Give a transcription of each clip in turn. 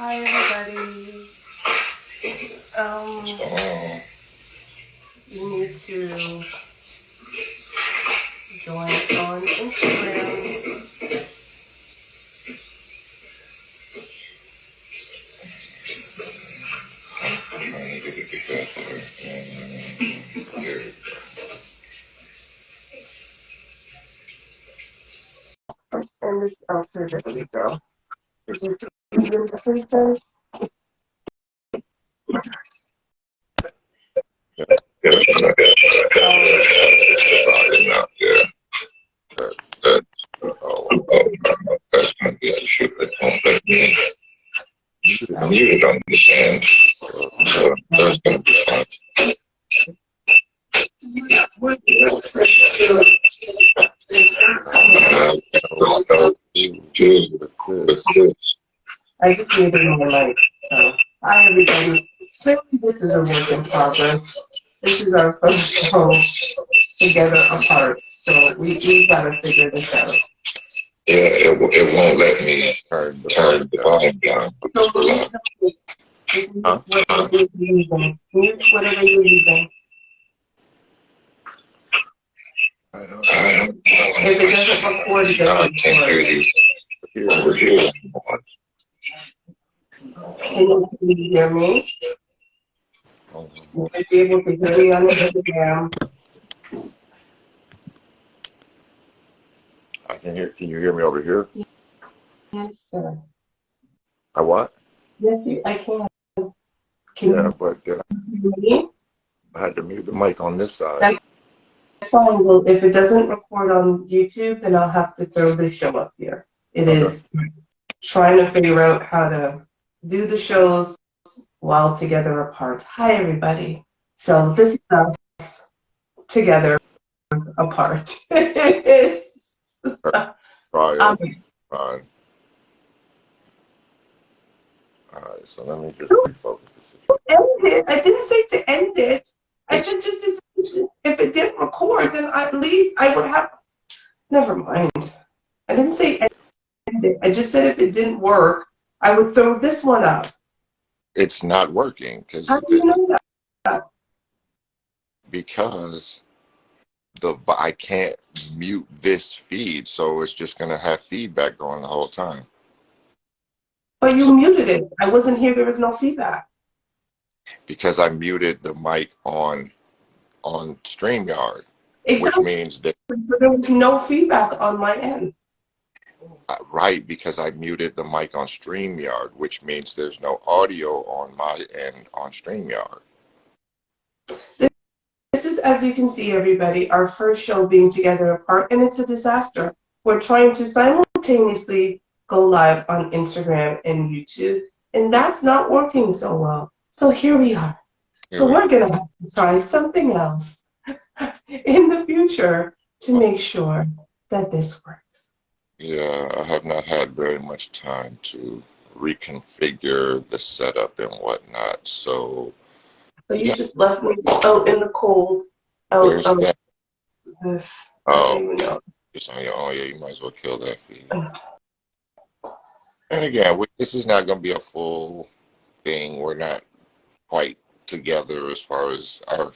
Hi everybody. You need to join on Instagram. And this there we go. Is it the message then? That's going to be an issue. It won't let me. I muted on this end, so that's going to be fine. I just need to know the mic. So, hi everybody. Clearly this is a work in progress. This is our first show together apart. So we've got to figure this out. Yeah, it won't let me turn the volume down. So whatever you're using. Mute whatever you're using. If it doesn't record, it doesn't record. I can't hear you over here. Can you hear me? You might be able to hear me on Instagram. I can hear. Can you hear me over here? Yes, sir. I what? Yes, I can. Yeah, but then You hear me? I had to mute the mic on this side. That's fine. Well, if it doesn't record on YouTube, then I'll have to throw this show up here. It is trying to figure out how to do the shows while together apart. Hi, everybody. So this is us together apart. Try it. Fine. All right. So let me just refocus the situation. End it. I didn't say to end it. I said just if it didn't record, then at least I would have. Never mind. I didn't say end it. I just said if it didn't work, I would throw this one up. It's not working How do you know that? because I can't mute this feed, so it's just gonna have feedback going the whole time. But you muted it. I wasn't here. There was no feedback. Because I muted the mic on StreamYard, Exactly. which means that So there was no feedback on my end. right, because I muted the mic on StreamYard, which means there's no audio on my end on StreamYard. This is, as you can see, everybody, our first show being together apart, and it's a disaster. We're trying to simultaneously go live on Instagram and YouTube, and that's not working so well. So here we are. So we're going to have to try something else in the future to make sure that this works. Yeah, I have not had very much time to reconfigure the setup and whatnot. So You just left me out in the cold. There's that. This. Oh, it's on your own. Yeah, you might as well kill that feed. And again, this is not going to be a full thing. We're not quite together as far as our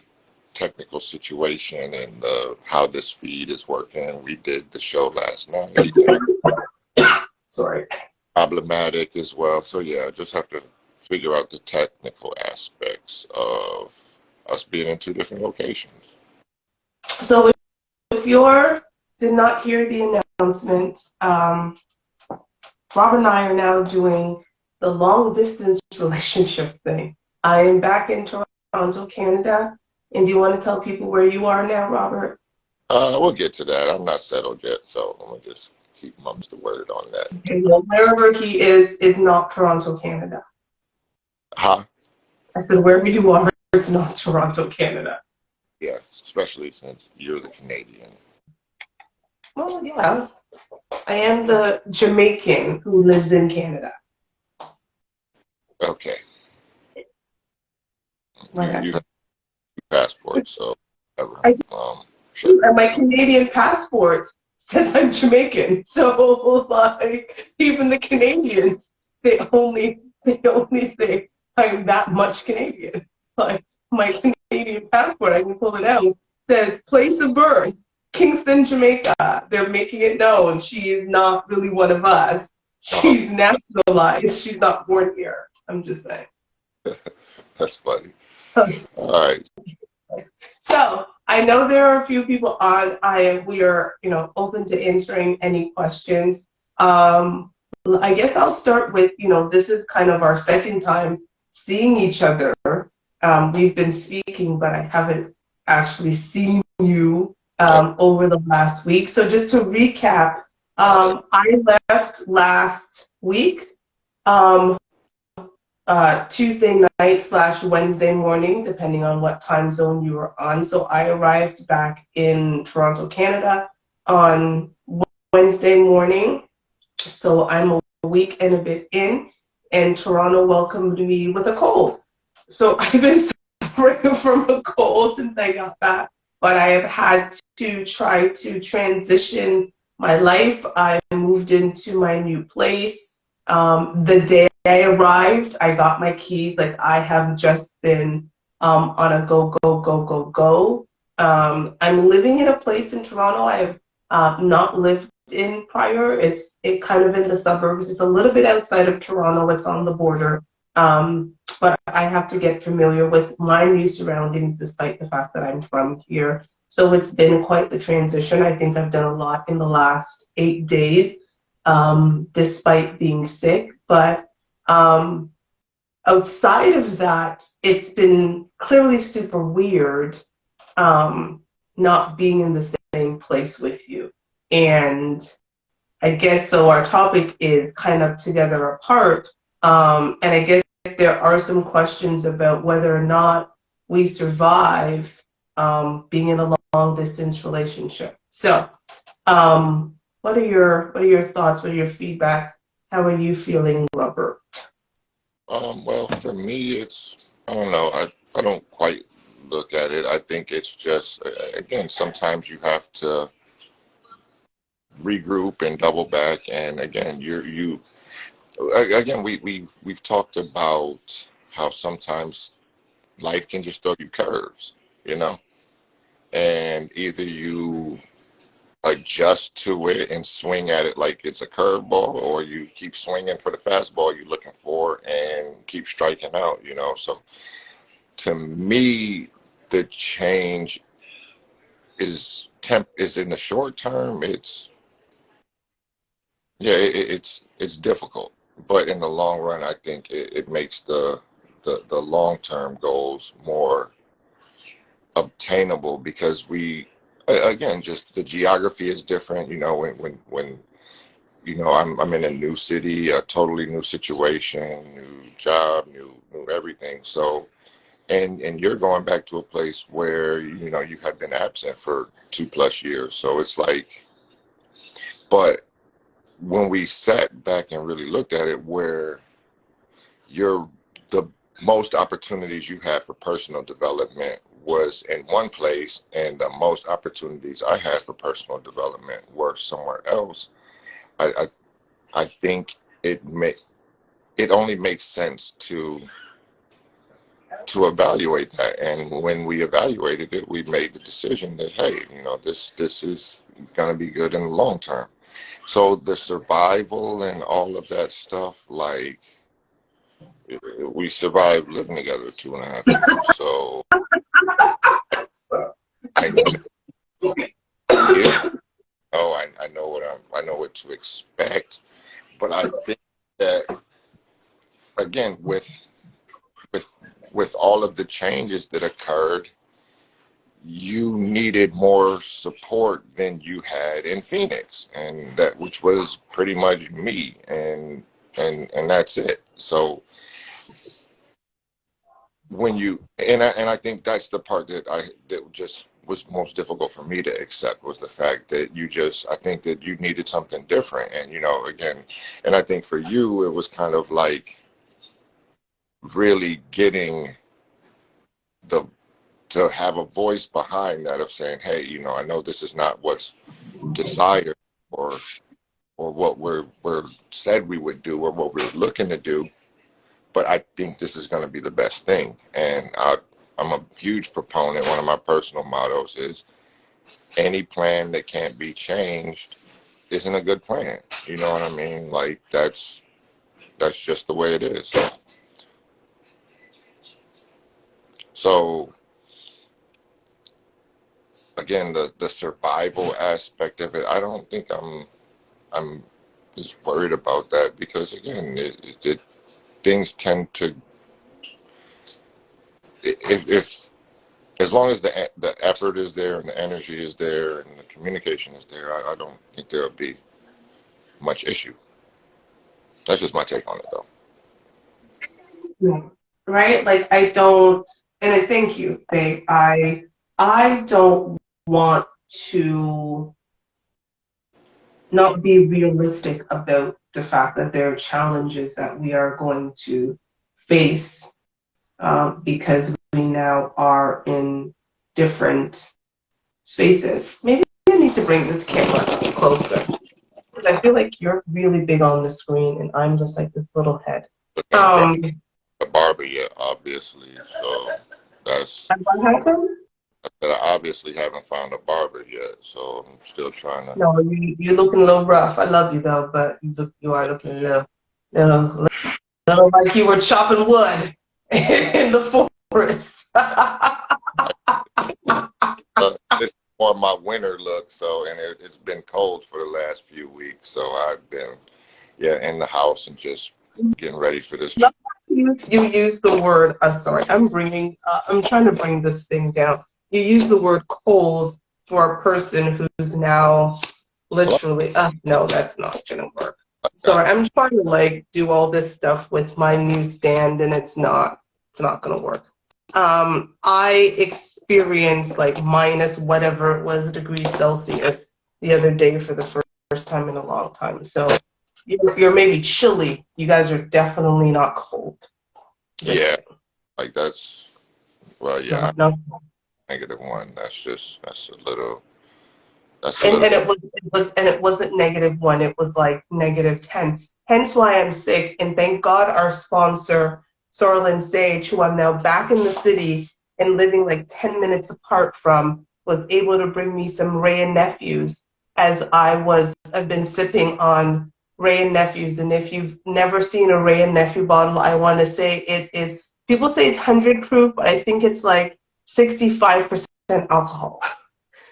technical situation and how this feed is working. We did the show last night. Sorry. Problematic as well. So yeah, just have to figure out the technical aspects of us being in two different locations. So if you did not hear the announcement, Rob and I are now doing the long distance relationship thing. I am back in Toronto, Canada. And do you want to tell people where you are now, Robert? We'll get to that. I'm not settled yet, so I'm going to just keep mum's the word on that. Okay, well, wherever he is not Toronto, Canada. Huh? I said, wherever you are, it's not Toronto, Canada. Yeah, especially since you're the Canadian. Well, yeah. I am the Jamaican who lives in Canada. Okay. You have passports, so sure. And my Canadian passport says I'm Jamaican. So, like, even the Canadians, they only They only say I'm that much Canadian. Like my Canadian passport, I can pull it out, says place of birth, Kingston, Jamaica. They're making it known she is not really one of us. Oh, She's nationalized. She's not born here. I'm just saying. that's funny. All right. So I know there are a few people on. We are open to answering any questions. I guess I'll start with this is kind of our second time seeing each other. We've been speaking, but I haven't actually seen you over the last week. So just to recap, I left last week. Tuesday night / Wednesday morning, depending on what time zone you were on. So I arrived back in Toronto, Canada on Wednesday morning. So I'm a week and a bit in, and Toronto welcomed me with a cold. So I've been suffering from a cold since I got back, but I have had to try to transition my life. I moved into my new place. The day I arrived, I got my keys. Like I have just been on a go, go, go, go, go. I'm living in a place in Toronto I have not lived in prior. It kind of in the suburbs. It's a little bit outside of Toronto. It's on the border. But I have to get familiar with my new surroundings despite the fact that I'm from here. So it's been quite the transition. I think I've done a lot in the last 8 days, despite being sick. But outside of that, it's been clearly super weird not being in the same place with you. And I guess so our topic is kind of together apart. And I guess there are some questions about whether or not we survive being in a long distance relationship. So what are your thoughts? What are your feedback? How are you feeling, Robert? Well, for me, I don't know. I don't quite look at it. I think it's just, again, sometimes you have to regroup and double back. And again, again, we've talked about how sometimes life can just throw you curves, you know, and either you adjust to it and swing at it like it's a curveball, or you keep swinging for the fastball you're looking for and keep striking out, you know. So to me, the change is in the short term. It's difficult, but in the long run, I think it makes the long term goals more obtainable because again, just the geography is different. You know, when I'm in a new city, a totally new situation, new job, new everything. So, and you're going back to a place where you have been absent for 2+ years. So it's like, but when we sat back and really looked at it, where you're the most opportunities you had for personal development was in one place, and the most opportunities I had for personal development were somewhere else. I I think it only makes sense to evaluate that, and when we evaluated it, we made the decision that, hey, this is going to be good in the long term. So the survival and all of that stuff, like, we survived living together 2.5 years. So I yeah, I know what to expect. But I think that, again, with with all of the changes that occurred, you needed more support than you had in Phoenix, and that which was pretty much me, and that's it. So I think that's the part that just was most difficult for me to accept, was the fact that I think that you needed something different. And again, and I think for you it was kind of like really getting the to have a voice behind that, of saying, hey, I know this is not what's desired, or what we're said we would do, or what we're looking to do, but I think this is going to be the best thing. And I'm a huge proponent. One of my personal mottos is any plan that can't be changed isn't a good plan. You know what I mean? Like that's just the way it is. So again, the survival aspect of it, I don't think I'm just worried about that because again, things tend to if as long as the effort is there and the energy is there and the communication is there, I don't think there'll be much issue. That's just my take on it, though. Yeah. Right? Like I don't, and I thank you, Dave. I don't want to not be realistic about the fact that there are challenges that we are going to face because we now are in different spaces. Maybe I need to bring this camera closer because I feel like you're really big on the screen and I'm just like this little head. But ain't brought the barber yet, obviously. So that's And what happened? that I obviously haven't found a barber yet. So I'm still trying to. No, you're looking a little rough. I love you though, but you are looking a little like you were chopping wood in the forest. This is more my winter look. So and it's been cold for the last few weeks. So I've been in the house and just getting ready for this. You use the word. Sorry, I'm trying to bring this thing down. You use the word cold for a person who's now literally. No, that's not gonna work. Sorry, I'm trying to like do all this stuff with my new stand, and it's not gonna work. I experienced like minus whatever it was degrees Celsius the other day for the first time in a long time. So you're maybe chilly. You guys are definitely not cold. Yeah, like that's yeah. No. -1. That's a little. And it wasn't -1. It was like -10. Hence why I'm sick. And thank God our sponsor, Sorlin Sage, who I'm now back in the city and living like 10 minutes apart from, was able to bring me some Ray and Nephews as I've been sipping on Ray and Nephews. And if you've never seen a Ray and Nephew bottle, I want to say it is, people say it's 100 proof, but I think it's like 65% alcohol.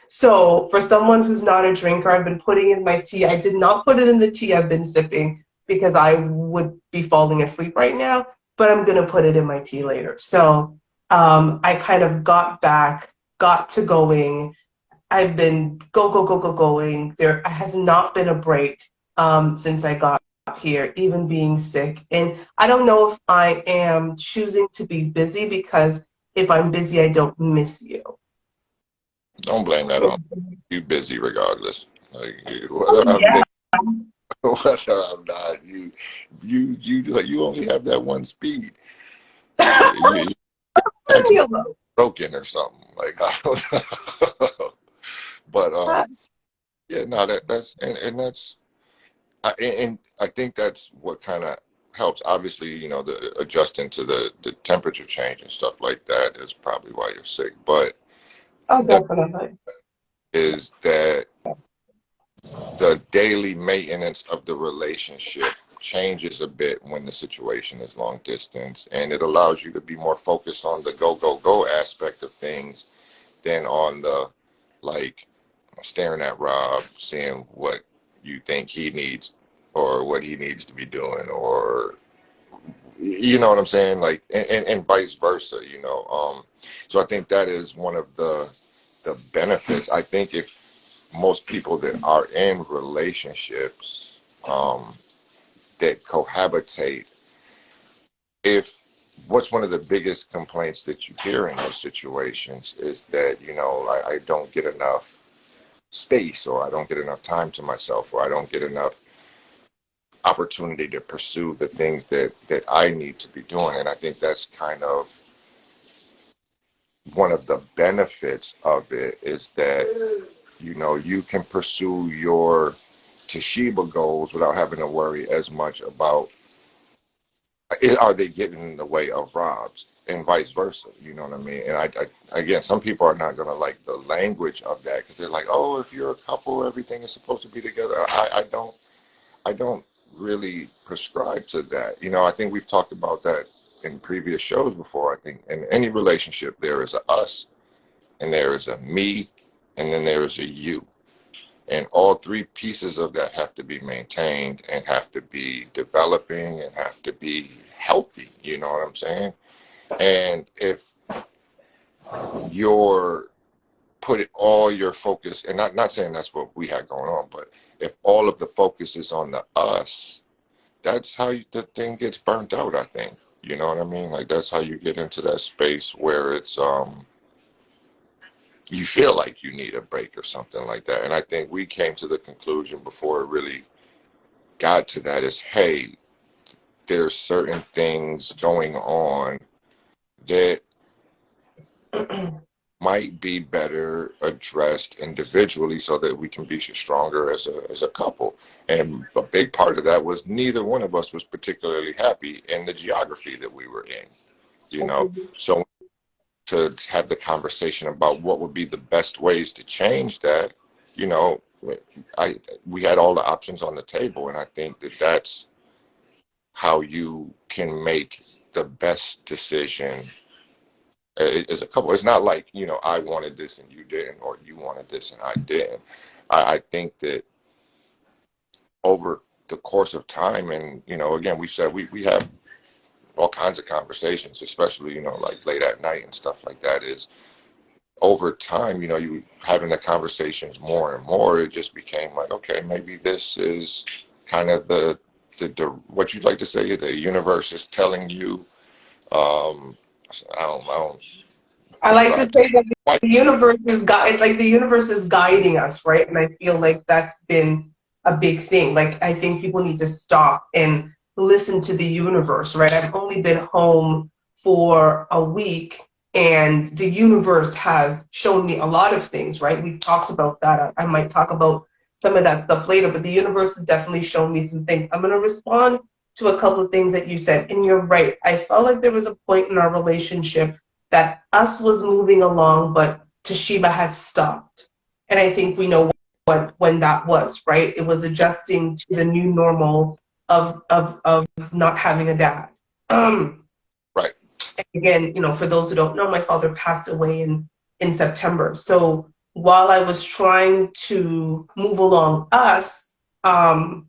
So for someone who's not a drinker, I've been putting in my tea. I did not put it in the tea I've been sipping because I would be falling asleep right now, but I'm going to put it in my tea later. So I kind of got to going. I've been going. There has not been a break since I got here, even being sick. And I don't know if I am choosing to be busy because if I'm busy, I don't miss you. Don't blame that on you. Busy regardless. Like whether I'm not, you only have that one speed. You broken or something. Like I don't know. But no, that's and that's and I think that's what kind of helps. Obviously, the adjusting to the temperature change and stuff like that is probably why you're sick. But definitely. Is that the daily maintenance of the relationship changes a bit when the situation is long distance, and it allows you to be more focused on the go aspect of things than on the like staring at Rob, seeing what you think he needs or what he needs to be doing, or you know what I'm saying, like and vice versa, so I think that is one of the benefits. I think if most people that are in relationships that cohabitate, if what's one of the biggest complaints that you hear in those situations is that I don't get enough space, or I don't get enough time to myself, or I don't get enough opportunity to pursue the things that I need to be doing. And I think that's kind of one of the benefits of it, is that you can pursue your Toshiba goals without having to worry as much about are they getting in the way of Rob's, and vice versa? You know what I mean? And again, some people are not going to like the language of that because they're like, oh, if you're a couple, everything is supposed to be together. I don't really prescribe to that. I think we've talked about that in previous shows before. I think in any relationship, there is a us, and there is a me, and then there is a you. And all three pieces of that have to be maintained and have to be developing and have to be healthy. You know what I'm saying? And if you're put all your focus, and not saying that's what we had going on, but if all of the focus is on the us, that's how the thing gets burnt out, I think. You know what I mean? Like that's how you get into that space where it's you feel like you need a break or something like that. And I think we came to the conclusion before it really got to that is, hey, there's certain things going on that might be better addressed individually so that we can be stronger as a couple. And a big part of that was neither one of us was particularly happy in the geography that we were in, So to have the conversation about what would be the best ways to change that, we had all the options on the table, and I think that that's how you can make the best decision as a couple. It's not like, I wanted this and you didn't, or you wanted this and I didn't. I think that over the course of time, and, again, we said we have all kinds of conversations, especially, like late at night and stuff like that, is over time, you having the conversations more and more, it just became like, okay, maybe this is kind of the what you'd like to say, the universe is telling you, I don't I like to say that Why? the universe is like the universe is guiding us, right? And I feel like that's been a big thing. Like I think people need to stop and listen to the universe, right? I've only been home for a week, and the universe has shown me a lot of things, right? We've talked about that. I might talk about some of that stuff later, but the universe has definitely shown me some things. I'm going to respond to a couple of things that you said, and you're right. I felt like there was a point in our relationship that us was moving along, but Toshiba had stopped. And I think we know when that was, right? It was adjusting to the new normal of not having a dad. Right. Again, for those who don't know, my father passed away in September. So while I was trying to move along us, I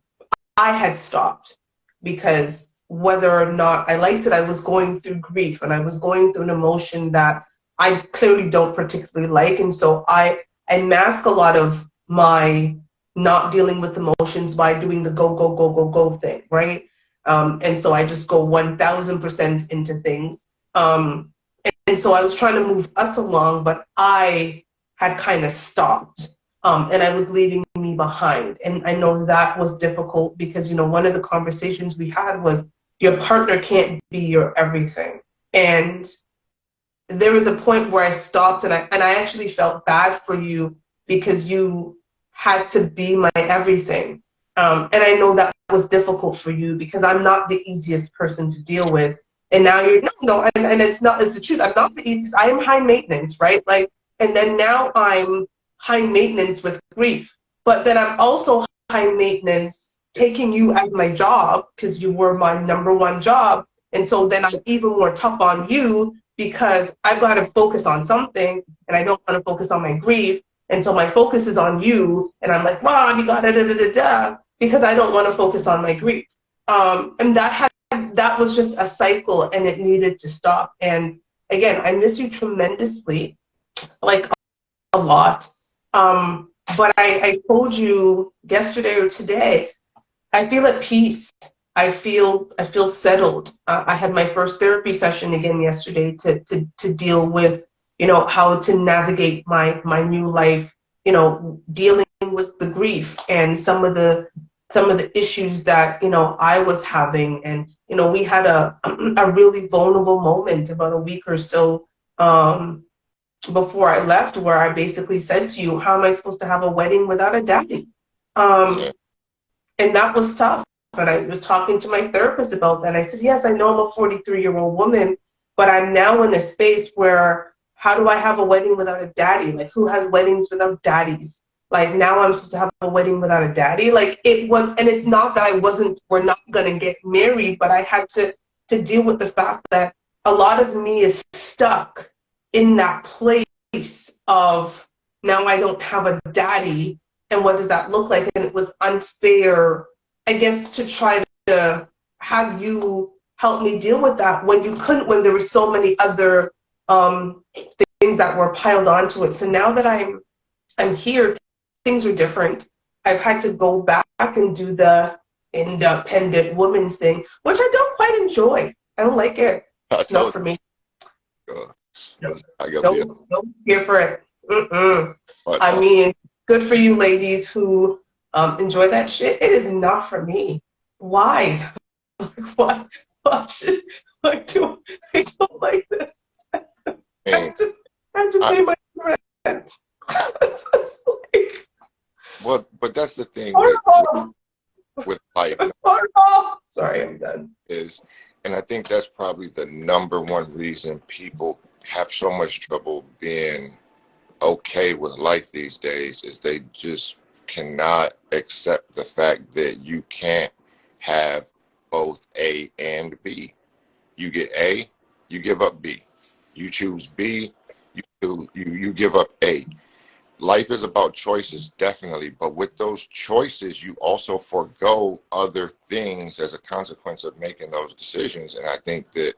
had stopped because whether or not I liked it, I was going through grief and I was going through an emotion that I clearly don't particularly like. And so I mask a lot of my not dealing with emotions by doing the go, go, go, go, go thing, right? And so I just go 1000% into things. And so I was trying to move us along, but I had kind of stopped. And I was leaving me behind. And I know that was difficult because, one of the conversations we had was your partner can't be your everything. And there was a point where I stopped and I actually felt bad for you because you had to be my everything. And I know that was difficult for you because I'm not the easiest person to deal with. And now you're, no, and it's the truth. I'm not the easiest. I am high maintenance, right? Like, and then now I'm high maintenance with grief. But then I'm also high maintenance taking you as my job because you were my number one job. And so then I'm even more tough on you because I've got to focus on something and I don't want to focus on my grief. And so my focus is on you. And I'm like, Rob, you got da because I don't want to focus on my grief. And that was just a cycle and it needed to stop. And again, I miss you tremendously, like a lot. But I told you yesterday or today, I feel at peace. I feel settled. I had my first therapy session again yesterday to deal with, how to navigate my new life, dealing with the grief and some of the issues that, I was having. And, we had a really vulnerable moment about a week or so before I left where I basically said to you, how am I supposed to have a wedding without a daddy? And that was tough. And I was talking to my therapist about that. I said, yes, I know I'm a 43-year-old woman, but I'm now in a space where how do I have a wedding without a daddy? Like, who has weddings without daddies? Like, now I'm supposed to have a wedding without a daddy. Like, it was, and it's not that we're not going to get married, but I had to deal with the fact that a lot of me is stuck in that place of now I don't have a daddy, and what does that look like? And it was unfair, I guess, to try to have you help me deal with that when you couldn't, when there were so many other things that were piled onto it. So now that I'm here, things are different. I've had to go back and do the independent woman thing, which I don't quite enjoy. I don't like it. It's not for me. No, Don't here for it. but, I mean, good for you ladies who enjoy that shit. It is not for me. Why? Why? I don't like this. I have to pay my rent. Well, but that's the thing with life. Sorry, I'm done. And I think that's probably the number one reason people have so much trouble being okay with life these days is they just cannot accept the fact that you can't have both A and B. You get A, you give up B. You choose B, you give up A. Life is about choices, definitely, but with those choices, you also forego other things as a consequence of making those decisions. And I think that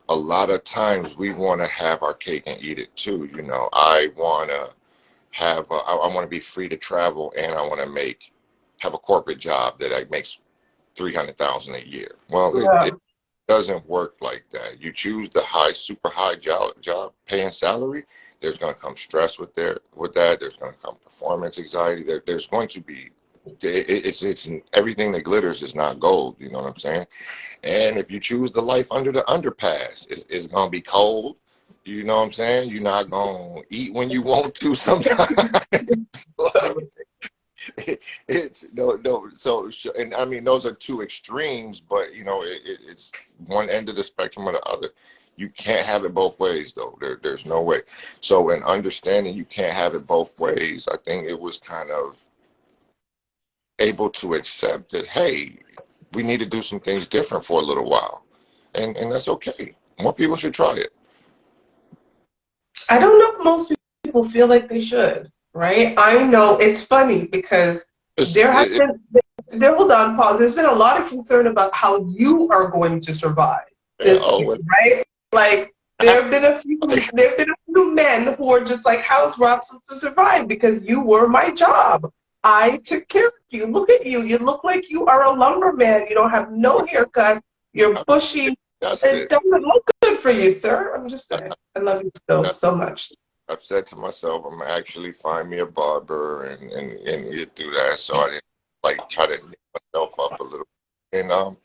a lot of times we want to have our cake and eat it too. You know, I want to I want to be free to travel, and I want to have a corporate job that makes $300,000 a year. Well, it doesn't work like that. You choose the super high job paying salary. There's going to come stress with that. There's going to come performance anxiety. There's going to be, it's everything that glitters is not gold. You know what I'm saying? And if you choose the life under the underpass, it's going to be cold. You know what I'm saying? You're not going to eat when you want to sometimes. It's no. So, and I mean, those are two extremes, but you know, it's one end of the spectrum or the other. You can't have it both ways, though. There's no way. So, in understanding you can't have it both ways, I think it was kind of able to accept that, hey, we need to do some things different for a little while, and that's okay. More people should try it. I don't know if most people feel like they should, right? I know it's funny because hold on, pause. There's been a lot of concern about how you are going to survive this year, right? Like there have been a few men who are just like, how's Rob supposed to survive? Because you were my job. I took care of you. Look at you. You look like you are a lumberman. You don't have no haircut. You're bushy. It doesn't look good for you, sir. I'm just saying. I love you so much. I've said to myself, I'm gonna actually find me a barber and get through that. So I didn't like try to knit myself up a little. And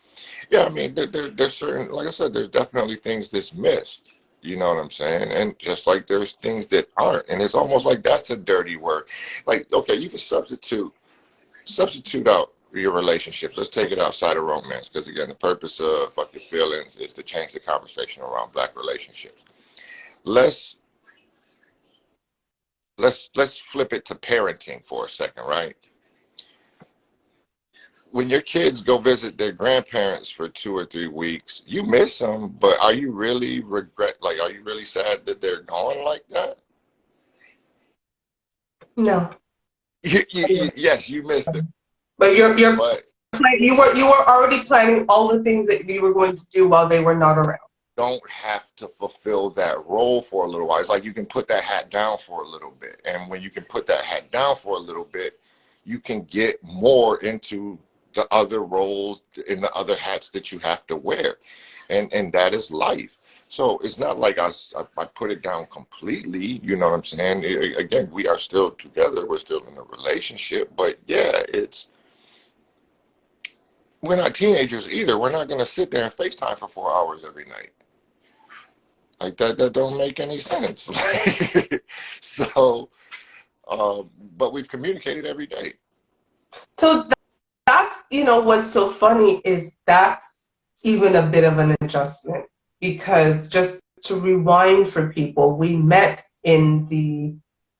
yeah, I mean, there's certain, like I said, there's definitely things that's missed. You know what I'm saying? And just like there's things that aren't, and it's almost like that's a dirty word. Like, okay, you can substitute out your relationships. Let's take it outside of romance, because again, the purpose of Fuck Your Feelings is to change the conversation around Black relationships. Let's flip it to parenting for a second, right? When your kids go visit their grandparents for 2 or 3 weeks, you miss them, but are you really are you really sad that they're gone like that? No. Yes, you missed it. But you were already planning all the things that you were going to do while they were not around. Don't have to fulfill that role for a little while. It's like you can put that hat down for a little bit. And when you can put that hat down for a little bit, you can get more into the other roles and the other hats that you have to wear. And that is life. So it's not like I put it down completely. You know what I'm saying? Again, we are still together. We're still in a relationship. But yeah, we're not teenagers either. We're not going to sit there and FaceTime for 4 hours every night. Like that don't make any sense. So, but we've communicated every day. So that's what's so funny is that's even a bit of an adjustment, because just to rewind for people, we met in the,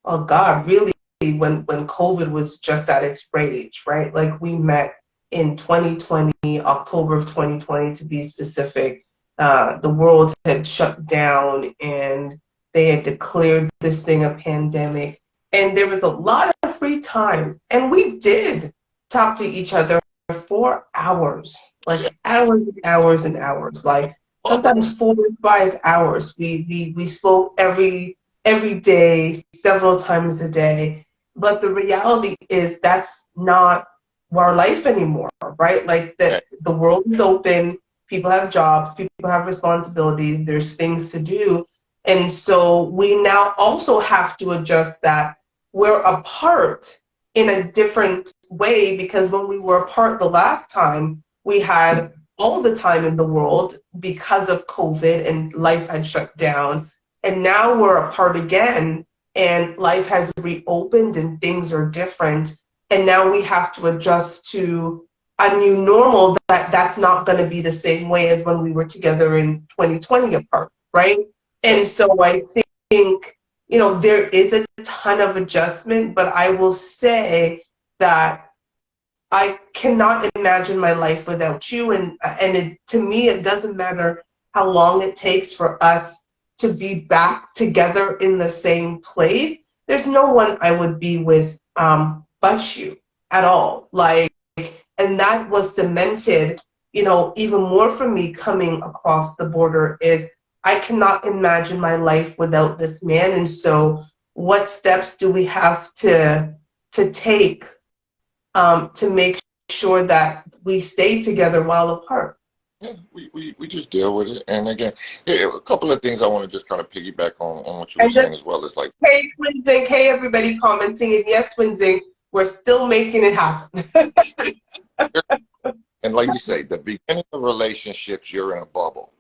oh God, really, when COVID was just at its rage, right? Like we met in 2020, October of 2020 to be specific. The world had shut down and they had declared this thing a pandemic. And there was a lot of free time. And we did talk to each other for hours, Yeah. like hours and hours and hours, like sometimes 4 or 5 hours. We spoke every day, several times a day. But the reality is that's not our life anymore, right? Like the world is open, people have jobs, people have responsibilities, there's things to do. And so we now also have to adjust that we're apart in a different way, because when we were apart the last time, we had all the time in the world because of COVID and life had shut down. And now we're apart again and life has reopened and things are different. And now we have to adjust to a new normal that's not going to be the same way as when we were together in 2020 apart, right? And so I think, there is a ton of adjustment, but I will say that I cannot imagine my life without you. And to me, it doesn't matter how long it takes for us to be back together in the same place. There's no one I would be with but you at all. Like, and that was cemented, even more for me coming across the border, is I cannot imagine my life without this man. And so what steps do we have to take to make sure that we stay together while apart? Yeah, we just deal with it. And again, a couple of things I want to just kind of piggyback on what you were And just, saying as well. Is like, hey, Twinzing, hey, everybody commenting. And yes, Twinzing, we're still making it happen. and like you say, the beginning of relationships, you're in a bubble.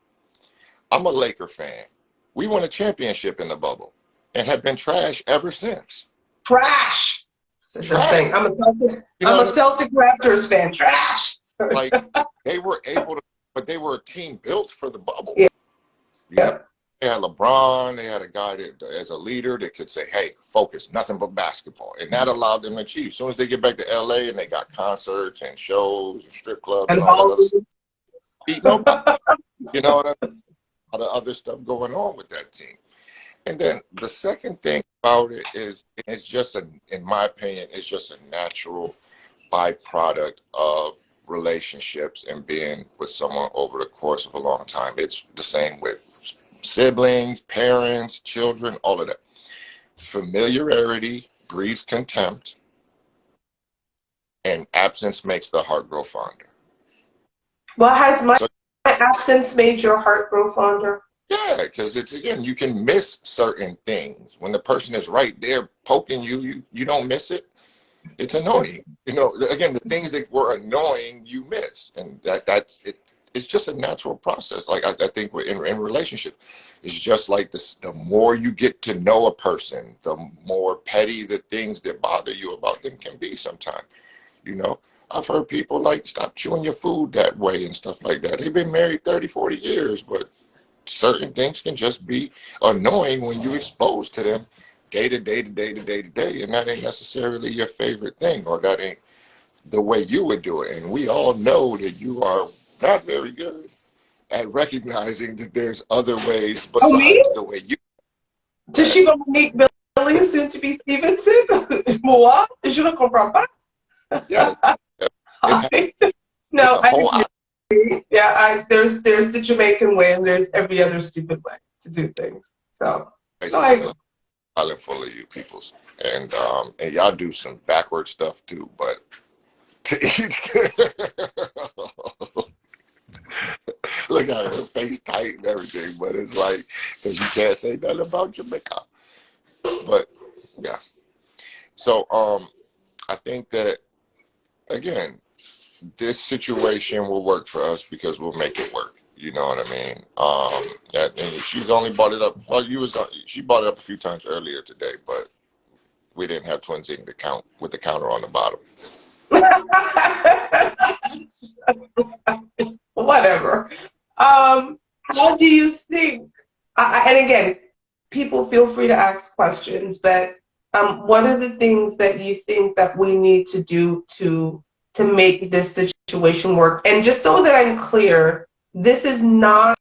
I'm a Laker fan. We won a championship in the bubble and have been trash ever since. Trash. The Trash. thing. I'm a Celtic Raptors fan. Trash. Sorry. Like they were able to, but they were a team built for the bubble. Yeah. You know, they had LeBron. They had a guy that, as a leader, that could say, "Hey, focus, nothing but basketball," and that allowed them to achieve. As soon as they get back to LA and they got concerts and shows and strip clubs and all that other stuff, beat nobody. You know what I mean? A lot of other stuff going on with that team. And then the second thing about it is, it's just in my opinion, it's just a natural byproduct of relationships and being with someone over the course of a long time. It's the same with siblings, parents, children, all of that. Familiarity breeds contempt, and absence makes the heart grow fonder. Well, has my absence made your heart grow fonder? Yeah, because it's, again, you can miss certain things. When the person is right there poking you, you don't miss it. It's annoying. Again, the things that were annoying, you miss. And that's it. It's just a natural process. Like I think in relationship, it's just like this. The more you get to know a person, the more petty the things that bother you about them can be sometimes. I've heard people like, stop chewing your food that way and stuff like that. They've been married 30, 40 years, but certain things can just be annoying when you're exposed to them day to day to day to day to day, and that ain't necessarily your favorite thing, or that ain't the way you would do it. And we all know that you are not very good at recognizing that there's other ways besides the way you. Toshiba Monique Billy, soon to be Stevenson. Moi, je ne comprends pas. Yeah. No, I agree. Yeah, there's the Jamaican way and there's every other stupid way to do things. So, no, I agree. Island full of you peoples, and y'all do some backward stuff too, but look at her face tight and everything, but it's like, because you can't say nothing about Jamaica. But yeah, so I think that, again, this situation will work for us because we'll make it work. You know what I mean? And she's only brought it up. Well, she brought it up a few times earlier today, but we didn't have Twinzing to count with the counter on the bottom. Whatever. How do you think? And again, people feel free to ask questions, but what are the things that you think that we need to do to make this situation work? And just so that I'm clear, this is not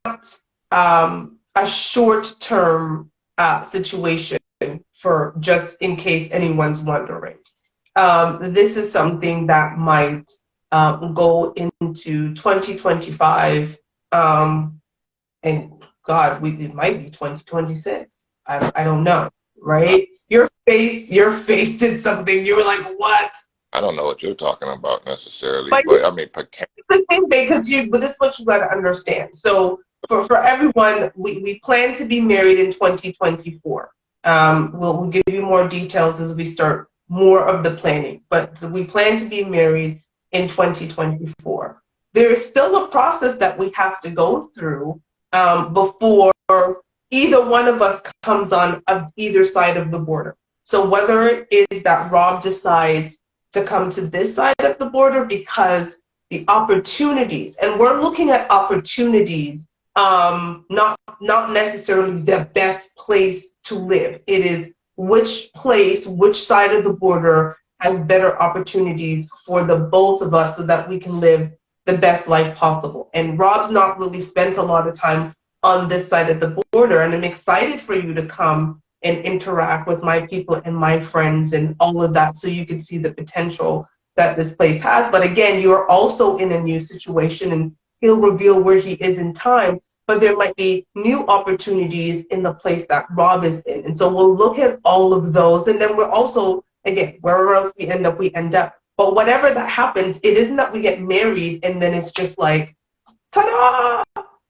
a short-term situation for just in case anyone's wondering. This is something that might go into 2025, and God, it might be 2026. I don't know, right? Your face did something. You were like, what? I don't know what you're talking about necessarily, But but I mean, potentially. the same thing, because but this is what you got to understand. So for everyone, we plan to be married in 2024. We'll give you more details as we start more of the planning, but we plan to be married in 2024. There is still a process that we have to go through before either one of us comes on either side of the border. So whether it is that Rob decides to come to this side of the border because the opportunities, and we're looking at opportunities, not necessarily the best place to live. It is which side of the border has better opportunities for the both of us so that we can live the best life possible. And Rob's not really spent a lot of time on this side of the border, and I'm excited for you to come and interact with my people and my friends and all of that so you can see the potential that this place has. But again, you're also in a new situation, and he'll reveal where he is in time, but there might be new opportunities in the place that Rob is in. And so we'll look at all of those, and then we're also, again, wherever else we end up, we end up. But whatever that happens, it isn't that we get married and then it's just like, ta-da!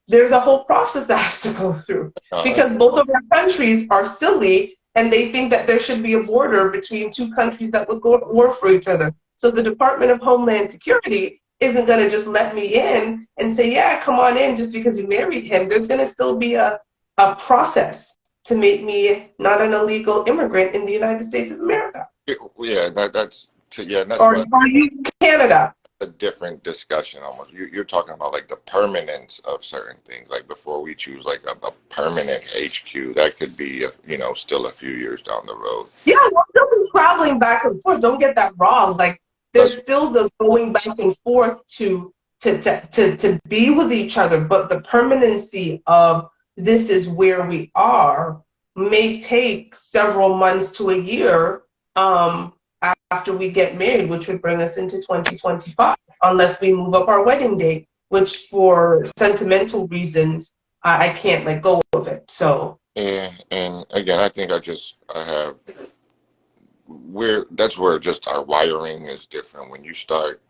There's a whole process that has to go through, because both of our countries are silly and they think that there should be a border between two countries that would go to war for each other. So the Department of Homeland Security isn't going to just let me in and say, yeah, come on in just because you married him. There's going to still be a process to make me not an illegal immigrant in the United States of America. Yeah, that's or you Canada. A different discussion almost. You're talking about like the permanence of certain things. Like before we choose like a permanent HQ, that could be still a few years down the road. Yeah, we'll still be traveling back and forth. Don't get that wrong. Like there's still the going back and forth to be with each other, but the permanency of this is where we are may take several months to a year after we get married, which would bring us into 2025, unless we move up our wedding date, which for sentimental reasons, I can't let go of it. So. And again, I think that's where just our wiring is different. When you start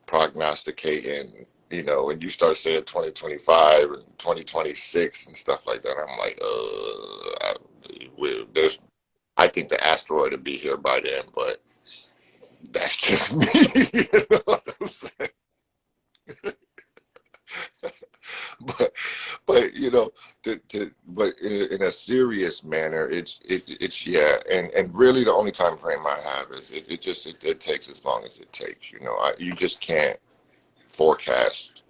prognosticating, when you start saying 2025 and 2026 and stuff like that, I'm like, I think the asteroid will be here by then, but that's just me. You know what I'm saying? but but in a serious manner, it's yeah, and really the only time frame I have is it takes as long as it takes. You just can't forecast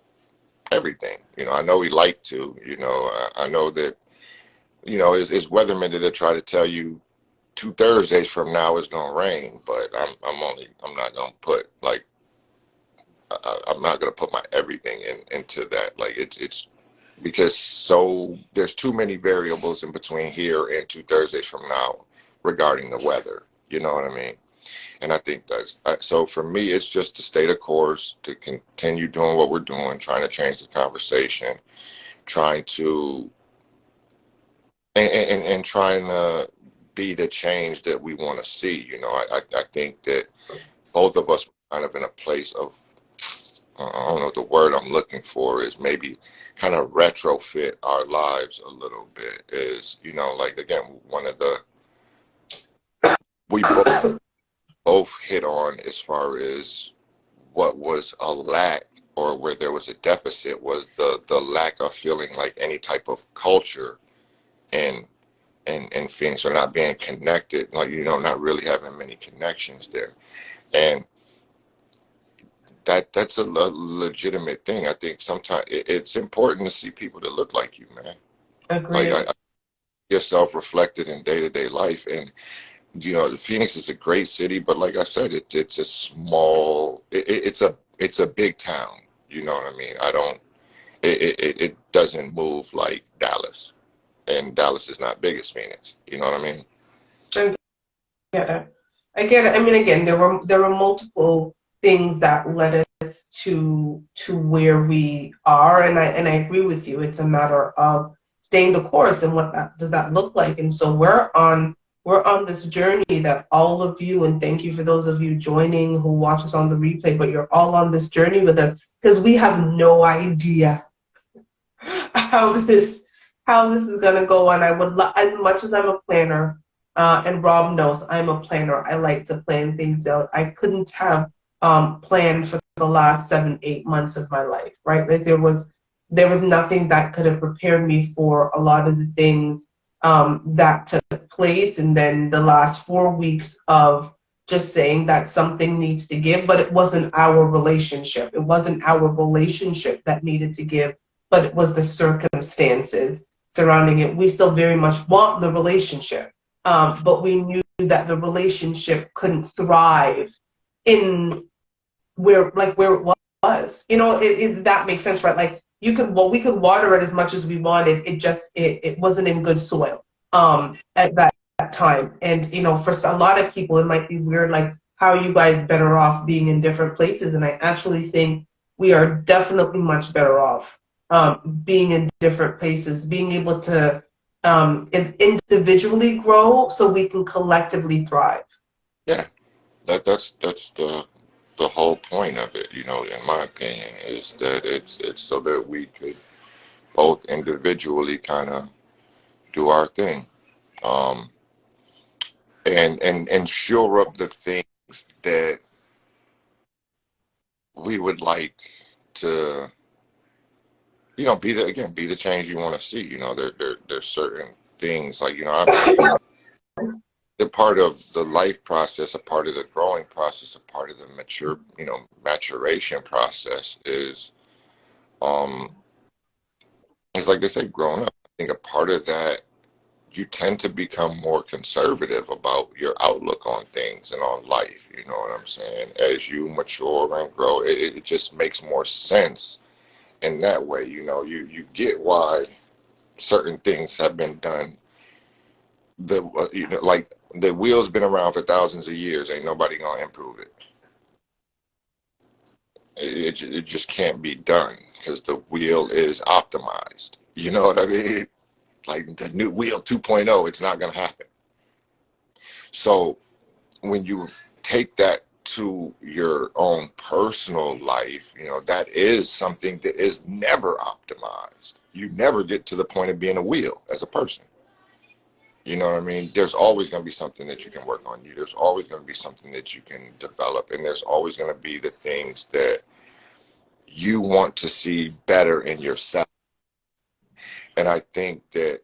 everything. I know we like to. I know that it's weathermen that try to tell you 2 Thursdays from now it's gonna rain, but I'm not gonna put like I'm not gonna put my everything into that. Like it's because there's too many variables in between here and 2 Thursdays from now regarding the weather. You know what I mean? And I think so for me, it's just to stay the course, to continue doing what we're doing, trying to change the conversation, trying to and trying to be the change that we want to see. I think that both of us are kind of in a place of, I don't know, the word I'm looking for is maybe kind of retrofit our lives a little bit. Is, like, again, one of the, we both hit on as far as what was a lack or where there was a deficit was the lack of feeling like any type of culture and Phoenix, or not being connected, like, not really having many connections there. And that's a legitimate thing. I think sometimes it's important to see people that look like you, man. Like Agreed. I yourself reflected in day-to-day life, and Phoenix is a great city, but like I said, it's a small, it's a big town. You know what I mean? I don't, it doesn't move like Dallas, and Dallas is not big as Phoenix. You know what I mean? I get it. I get it. I mean, again, there were multiple things that led us to where we are, and I agree with you. It's a matter of staying the course, and what that does that look like. And so we're on this journey that all of you, and thank you for those of you joining who watch us on the replay, but you're all on this journey with us because we have no idea how this is gonna go. And I would as much as I'm a planner, and Rob knows I'm a planner. I like to plan things out. I couldn't have planned for the last 7-8 months of my life, right? Like there was nothing that could have prepared me for a lot of the things that took place. And then the last 4 weeks of just saying that something needs to give, but it wasn't our relationship. It wasn't our relationship that needed to give, but it was the circumstances surrounding it. We still very much want the relationship, but we knew that the relationship couldn't thrive in where it was. That makes sense, right? Like we could water it as much as we wanted. It wasn't in good soil at that time. And for a lot of people, it might be weird. Like, how are you guys better off being in different places? And I actually think we are definitely much better off being in different places, being able to individually grow so we can collectively thrive. Yeah, that's the whole point of it. In my opinion, is that it's so that we could both individually kind of do our thing, um, and shore up the things that we would like to, be the change you want to see. There's certain things like, the part of the life process, a part of the growing process, a part of the maturation process um, is like they say, growing up. I think a part of that, you tend to become more conservative about your outlook on things and on life. You know what I'm saying? As you mature and grow, it just makes more sense in that way. You get why certain things have been done. Like the wheel's been around for thousands of years. Ain't nobody gonna improve it. It just can't be done because the wheel is optimized. You know what I mean? Like the new wheel 2.0, it's not gonna happen. So when you take that to your own personal life, that is something that is never optimized. You never get to the point of being a wheel as a person. You know what I mean? There's always going to be something that you can work on. There's always going to be something that you can develop. And there's always going to be the things that you want to see better in yourself. And I think that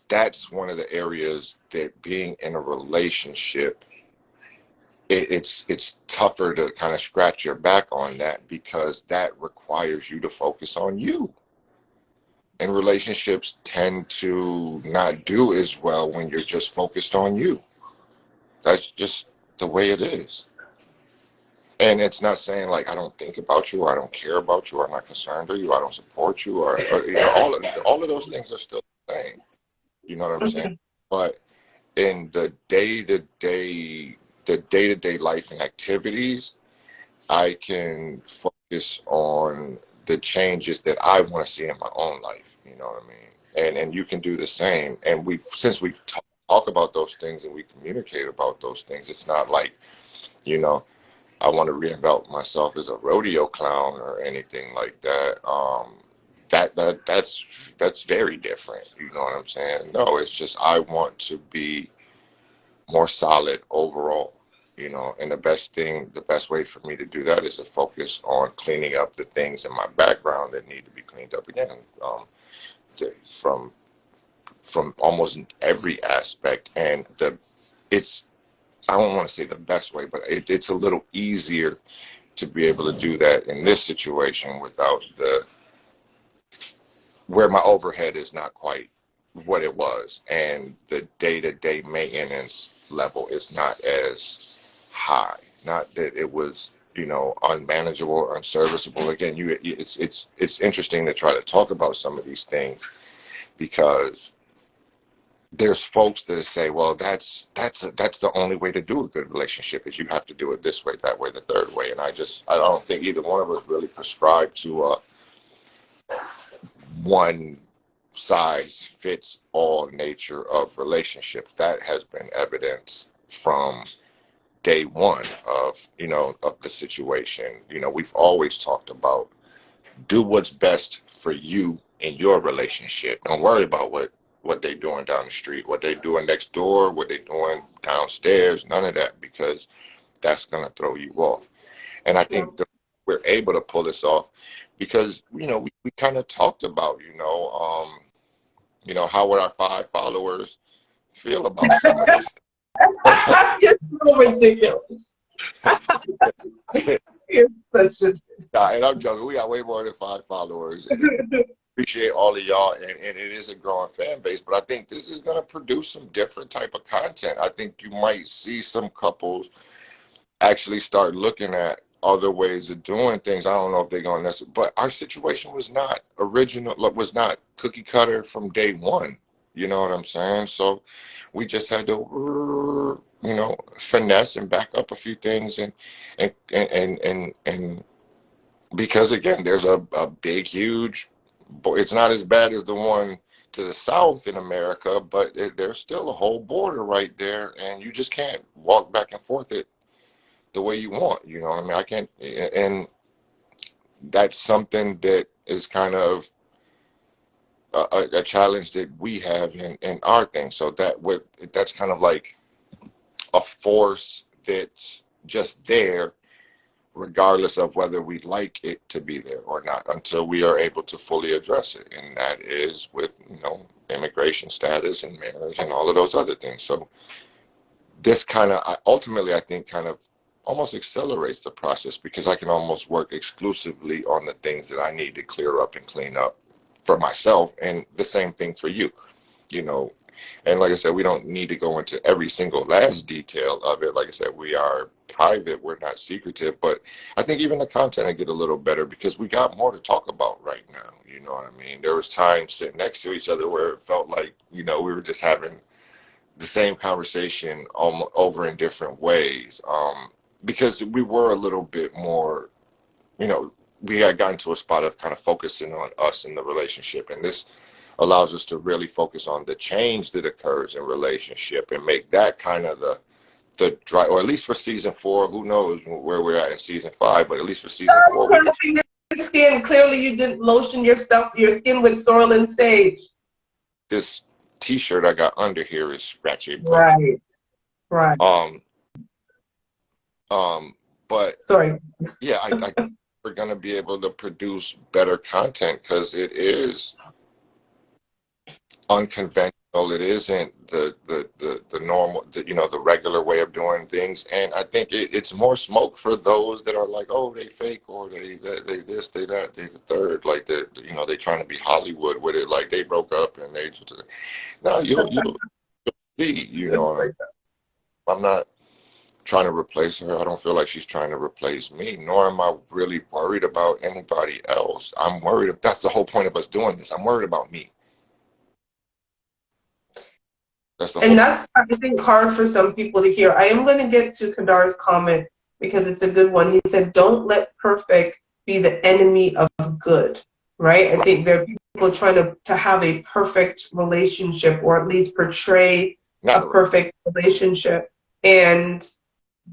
that's one of the areas that being in a relationship, it's tougher to kind of scratch your back on that because that requires you to focus on you. And relationships tend to not do as well when you're just focused on you. That's just the way it is. And it's not saying like I don't think about you, or I don't care about you, or I'm not concerned with you, I don't support you, or all of those things are still the same. You know what I'm saying? Mhm. But in the day-to-day life and activities, I can focus on the changes that I want to see in my own life. You know what I mean? And you can do the same. And since we talk about those things and we communicate about those things, it's not like, you know, I want to reinvent myself as a rodeo clown or anything like that. That's very different. You know what I'm saying? No, it's just I want to be more solid overall. And the best way for me to do that is to focus on cleaning up the things in my background that need to be cleaned up again. From almost every aspect, and it's I don't want to say the best way, but it's a little easier to be able to do that in this situation without where my overhead is not quite what it was, and the day-to-day maintenance level is not as high. Not that it was, unmanageable or unserviceable. Again, it's interesting to try to talk about some of these things, because there's folks that say, well, that's the only way to do a good relationship, is you have to do it this way, that way, the third way. And I don't think either one of us really prescribe to one size fits all nature of relationships. That has been evidence from day one of the situation. We've always talked about, do what's best for you in your relationship. Don't worry about what they doing down the street, what they doing next door, what they doing downstairs, none of that, because that's going to throw you off. And I think that we're able to pull this off because, we kind of talked about, how would our 5 followers feel about some of this? You're so ridiculous. You're such a... Nah, and I'm joking. We got way more than 5 followers. And appreciate all of y'all, and it is a growing fan base. But I think this is going to produce some different type of content. I think you might see some couples actually start looking at other ways of doing things. I don't know if they're going to, but our situation was not original, was not cookie cutter from day one. You know what I'm saying? So we just had to, finesse and back up a few things, and because again, there's a big, huge, it's not as bad as the one to the south in America, but there's still a whole border right there, and you just can't walk back and forth it the way you want. I mean, I can't, and that's something that is kind of a challenge that we have in our thing. So that's kind of like a force that's just there, regardless of whether we like it to be there or not, until we are able to fully address it. And that is with, immigration status and marriage and all of those other things. So this kind of, ultimately, I think, kind of almost accelerates the process, because I can almost work exclusively on the things that I need to clear up and clean up for myself, and the same thing for you, And like I said, we don't need to go into every single last detail of it. Like I said, we are private, we're not secretive, but I think even the content will get a little better because we got more to talk about right now. You know what I mean? There was times sitting next to each other where it felt like, we were just having the same conversation over in different ways. Because we were a little bit more, we had gotten to a spot of kind of focusing on us in the relationship. And this allows us to really focus on the change that occurs in relationship and make that kind of the dry, or at least for season 4, who knows where we're at in season 5, but at least for season 4. Your skin, clearly you didn't lotion your skin with sorrel and sage. This t-shirt I got under here is scratchy. Right. But sorry. Yeah, I we're going to be able to produce better content because it is unconventional. It isn't the normal, the regular way of doing things. And I think it's more smoke for those that are like, oh, they fake, or they this, they that, they the third. Like they trying to be Hollywood with it. Like they broke up and they just, no, you'll see, I'm not trying to replace her. I don't feel like she's trying to replace me, nor am I really worried about anybody else. I'm worried. That's the whole point of us doing this. I'm worried about me. That's, I think, hard for some people to hear. I am going to get to Kadar's comment because it's a good one. He said, don't let perfect be the enemy of good, right? I think there are people trying to have a perfect relationship, or at least portray a perfect relationship. And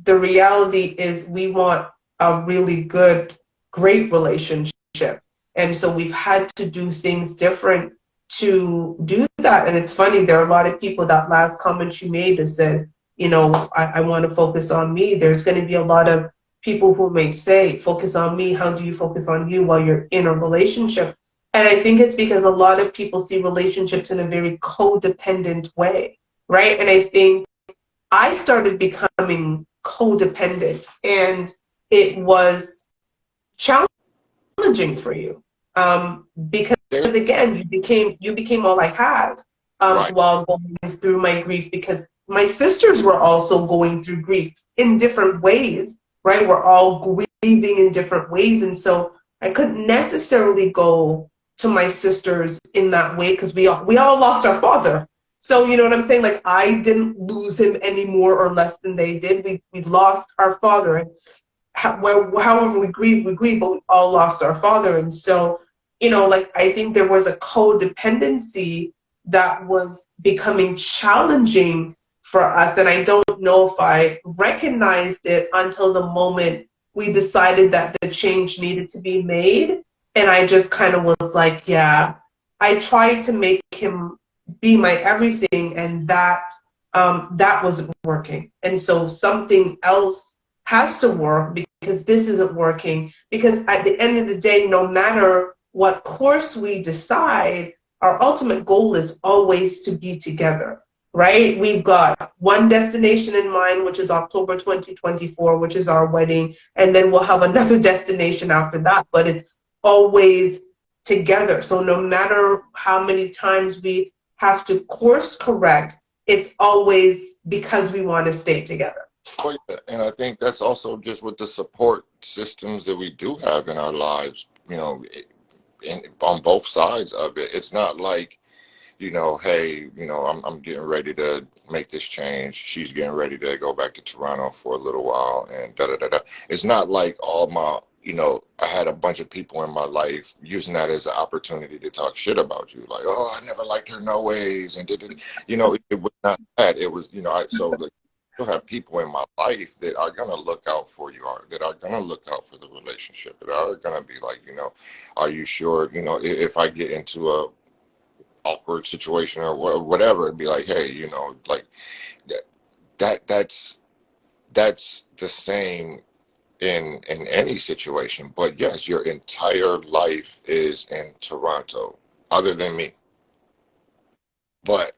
the reality is we want a really good, great relationship. And so we've had to do things different to do that. And it's funny, there are a lot of people, that last comment you made that said, I want to focus on me. There's going to be a lot of people who may say, focus on me. How do you focus on you while you're in a relationship? And I think it's because a lot of people see relationships in a very codependent way, right? And I think I started becoming codependent, and it was challenging for you, because again, you became all I had, Right. while going through my grief, because my sisters were also going through grief in different ways, right? We're all grieving in different ways, and so I couldn't necessarily go to my sisters in that way because we all lost our father. So you know what I'm saying? Like, I didn't lose him any more or less than they did. We lost our father, and however we grieve, but we all lost our father. And so, like, I think there was a codependency that was becoming challenging for us. And I don't know if I recognized it until the moment we decided that the change needed to be made. And I just kind of was like, yeah, I tried to make him be my everything, and that wasn't working. And so something else has to work, because this isn't working. Because at the end of the day, no matter what course we decide, our ultimate goal is always to be together, right? We've got one destination in mind, which is October 2024, which is our wedding, and then we'll have another destination after that, but it's always together. So no matter how many times we have to course correct, it's always because we want to stay together. Well, yeah, and I think that's also just with the support systems that we do have in our lives, on both sides of it. It's not like, hey, I'm getting ready to make this change. She's getting ready to go back to Toronto for a little while, and da da da da. It's not like all my, I had a bunch of people in my life using that as an opportunity to talk shit about you. Like, oh, I never liked her no ways. And, it was not that. It was, so like, you'll have people in my life that are going to look out for you, or that are going to look out for the relationship, that are going to be like, are you sure, if I get into a awkward situation or whatever, it'd be like, hey, like that's the same in any situation. But yes, your entire life is in Toronto, other than me. But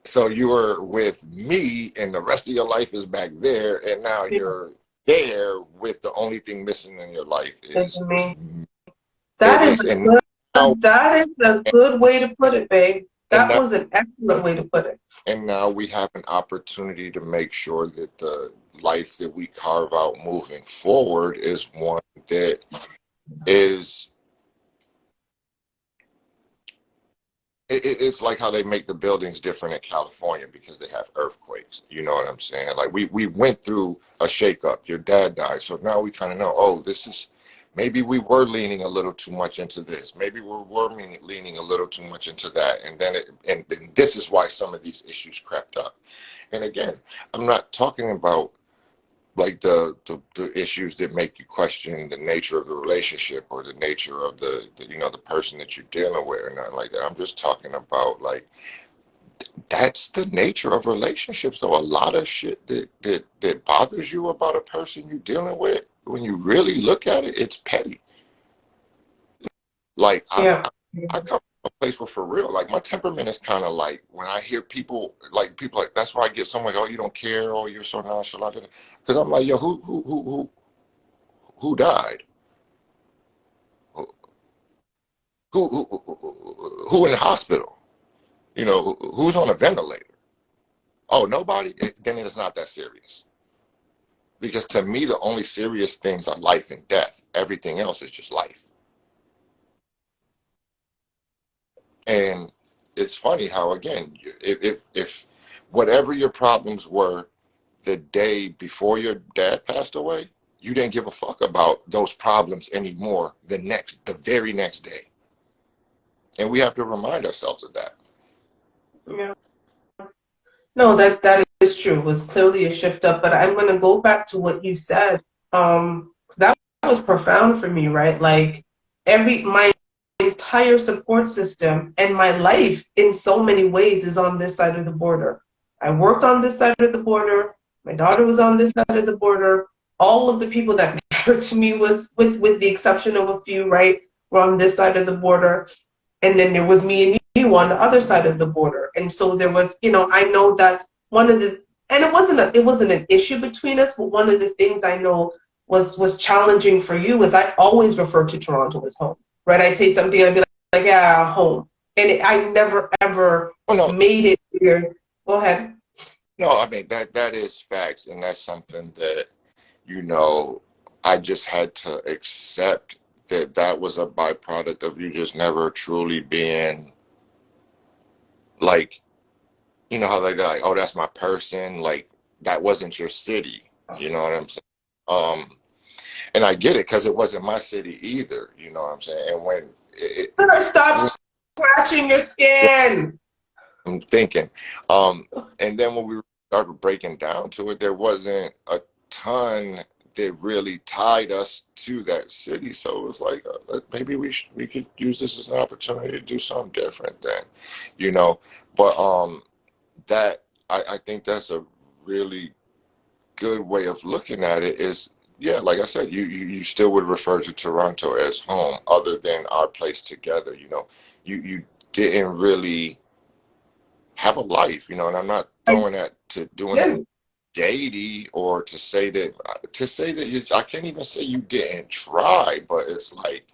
so you were with me, and the rest of your life is back there, and now you're there with the only thing missing in your life is Me. it That is is. a And now, good way to put it, babe. and That now, was an excellent way to put it. and now we have an opportunity to make sure that the life that we carve out moving forward is one that is it's like how they make the buildings different in California because they have earthquakes. You know what I'm saying? Like we went through a shakeup. Your dad died, so now we kind of know. Oh, this is maybe we were leaning a little too much into this. Maybe we were leaning a little too much into that, and then this is why some of these issues crept up. And again, I'm not talking about like the issues that make you question the nature of the relationship or the nature of the person that you're dealing with or nothing like that. I'm just talking about like that's the nature of relationships. Though a lot of shit that bothers you about a person you're dealing with, when you really look at it, it's petty. Like Yeah. I come from a place where for real, like my temperament is kind of like when I hear people like that's why I get someone like, oh, you don't care, oh, you're so nonchalant, because I'm like, yo, who died? Who in the hospital? Who's on a ventilator? Oh, nobody? Then it is not that serious. Because to me, the only serious things are life and death. Everything else is just life. And it's funny how, again, if whatever your problems were the day before your dad passed away, you didn't give a fuck about those problems anymore the very next day. And we have to remind ourselves of that. Yeah. No, that is true. It was clearly a shift up, but I'm going to go back to what you said. 'Cause that was profound for me, right? Like my entire support system and my life in so many ways is on this side of the border. I worked on this side of the border. My daughter was on this side of the border. All of the people that mattered to me was, with the exception of a few, right, were on this side of the border. And then there was me and you on the other side of the border. And so there was, I know that and it wasn't an issue between us, but one of the things I know was challenging for you was I always referred to Toronto as home, right? I'd say something, I'd be like yeah, home. And I never, ever Oh no, made it clear. Go ahead. no, I mean that is facts, and that's something that, you know, I just had to accept that that was a byproduct of you just never truly being like, you know how they're like, oh, that's my person, like that wasn't your city, you know what I'm saying? And I get it because it wasn't my city either, you know what I'm saying? And when Stop scratching your skin. I'm thinking. And then when we started breaking down to it, there wasn't a ton that really tied us to that city. So it was like, maybe we could use this as an opportunity to do something different then, you know. But that I think that's a really good way of looking at it is, yeah, like I said, you still would refer to Toronto as home, other than our place together, you know. You didn't really have a life, you know, and I'm not I throwing that to doing it didn't. shady or to say that I can't even say you didn't try, but it's like,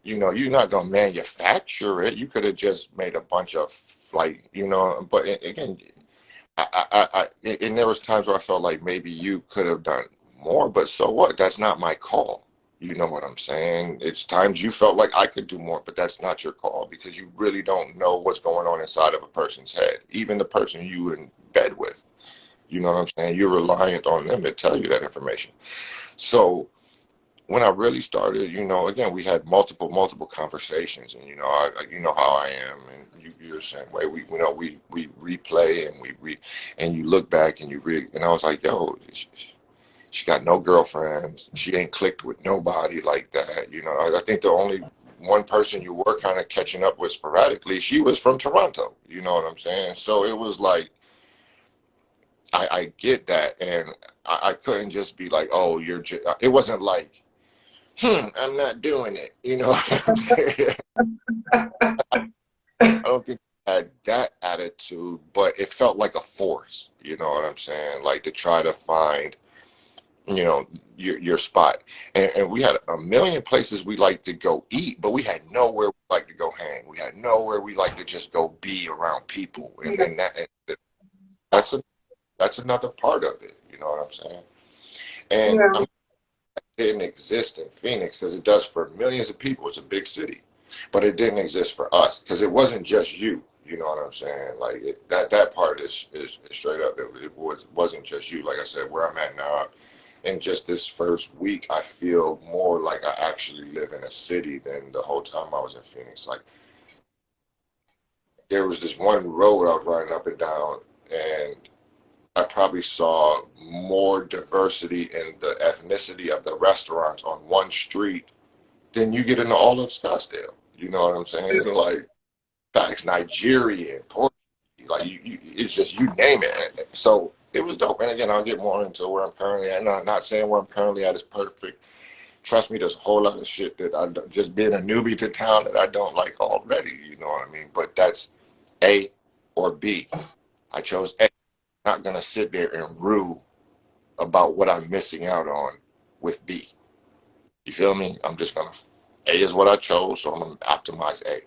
you know, you're not gonna manufacture it. You could have just made a bunch of like, you know, but again, and there was times where I felt like maybe you could have done more, but so what? That's not my call. You know what I'm saying? It's times you felt like I could do more, but that's not your call because you really don't know what's going on inside of a person's head, even the person you in bed with. You know what I'm saying? You're reliant on them to tell you that information. So when I really started, you know, again, we had multiple conversations, and you know, you know how I am, and you're the same way. We, you know, we replay and and you look back and and I was like, yo, she got no girlfriends. She ain't clicked with nobody like that. You know, I think the only one person you were kind of catching up with sporadically, she was from Toronto. You know what I'm saying? So it was like, I get that, and I couldn't just be like, oh, it wasn't like, I'm not doing it. You know what I'm saying? I don't think I had that attitude, but it felt like a force. You know what I'm saying? Like to try to find, you know, your spot. And we had a million places we like to go eat, but we had nowhere we like to go hang. We had nowhere we like to just go be around people. That's that's another part of it. You know what I'm saying? And Yeah. it didn't exist in Phoenix because it does for millions of people. It's a big city, but it didn't exist for us because it wasn't just you. You know what I'm saying? Like that part is straight up. Wasn't just you. Like I said, where I'm at now, in just this first week, I feel more like I actually live in a city than the whole time I was in Phoenix. Like there was this one road I was riding up and down, and I probably saw more diversity in the ethnicity of the restaurants on one street than you get in all of Scottsdale. You know what I'm saying? Like, facts, Nigerian, Portuguese, like it's just you name it. So it was dope. And again, I'll get more into where I'm currently at. Not saying where I'm currently at is perfect. Trust me, there's a whole lot of shit that just being a newbie to town that I don't like already. You know what I mean? But that's A or B. I chose A. Not gonna sit there and rue about what I'm missing out on with B. You feel me? I'm just gonna A is what I chose, so I'm gonna optimize A.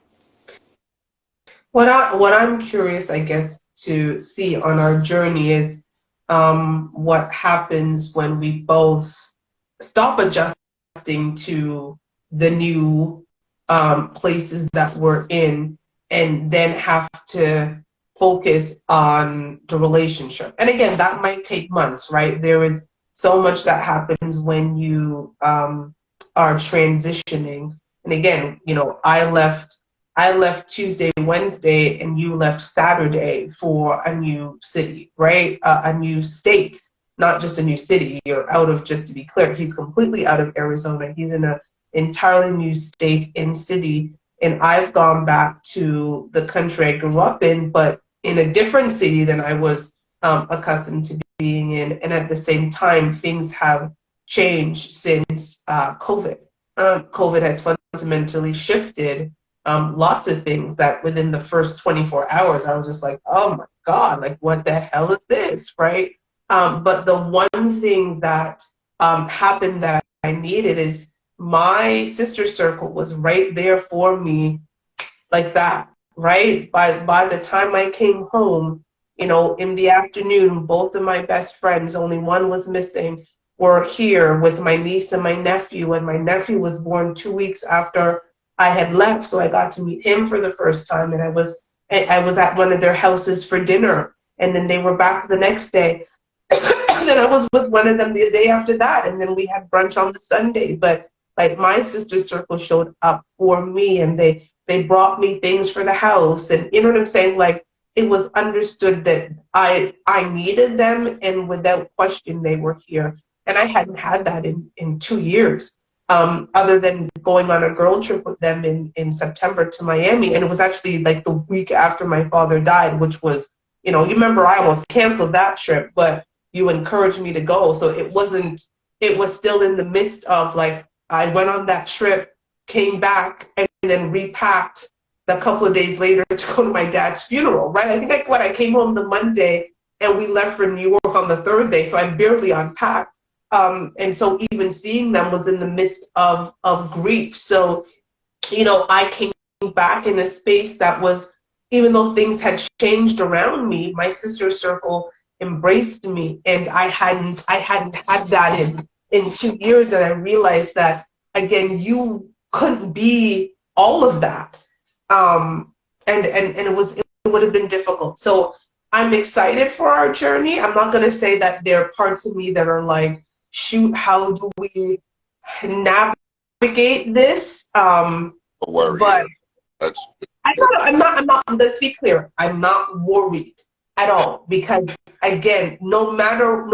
What I'm curious, I guess, to see on our journey is what happens when we both stop adjusting to the new places that we're in and then have to focus on the relationship. And again, that might take months, right? There is so much that happens when you are transitioning. And again, you know, I left Tuesday, Wednesday, and you left Saturday for a new city, right? A new state, not just a new city. You're out of, just to be clear, he's completely out of Arizona. He's in an entirely new state and city. And I've gone back to the country I grew up in, but in a different city than I was accustomed to being in. And at the same time, things have changed since COVID. COVID has fundamentally shifted lots of things that within the first 24 hours, I was just like, oh my God, like what the hell is this, right? But the one thing that happened that I needed is my sister circle was right there for me like that, right? By the time I came home, in the afternoon, both of my best friends, only one was missing, were here with my niece and my nephew. And my nephew was born 2 weeks after I had left, so I got to meet him for the first time. And I was at one of their houses for dinner, and then they were back the next day. And then I was with one of them the day after that, and then we had brunch on the Sunday. But like my sister circle showed up for me, and they brought me things for the house, and you know what I'm saying? Like it was understood that I needed them, and without question they were here. And I hadn't had that in 2 years, other than going on a girl trip with them in September to Miami. And it was actually like the week after my father died, which was, you remember I almost canceled that trip, but you encouraged me to go. So it was still in the midst of like, I went on that trip, came back, and then repacked a couple of days later to go to my dad's funeral, right? I think I came home the Monday and we left for New York on the Thursday, so I barely unpacked. And so even seeing them was in the midst of grief. So, I came back in a space that was, even though things had changed around me, my sister circle embraced me, and I hadn't had that in 2 years. And I realized that, again, you couldn't be all of that. And it would have been difficult. So I'm excited for our journey. I'm not going to say that there are parts of me that are like, shoot, how do we navigate this? But That's I'm not, let's be clear, I'm not worried at all, because again, no matter,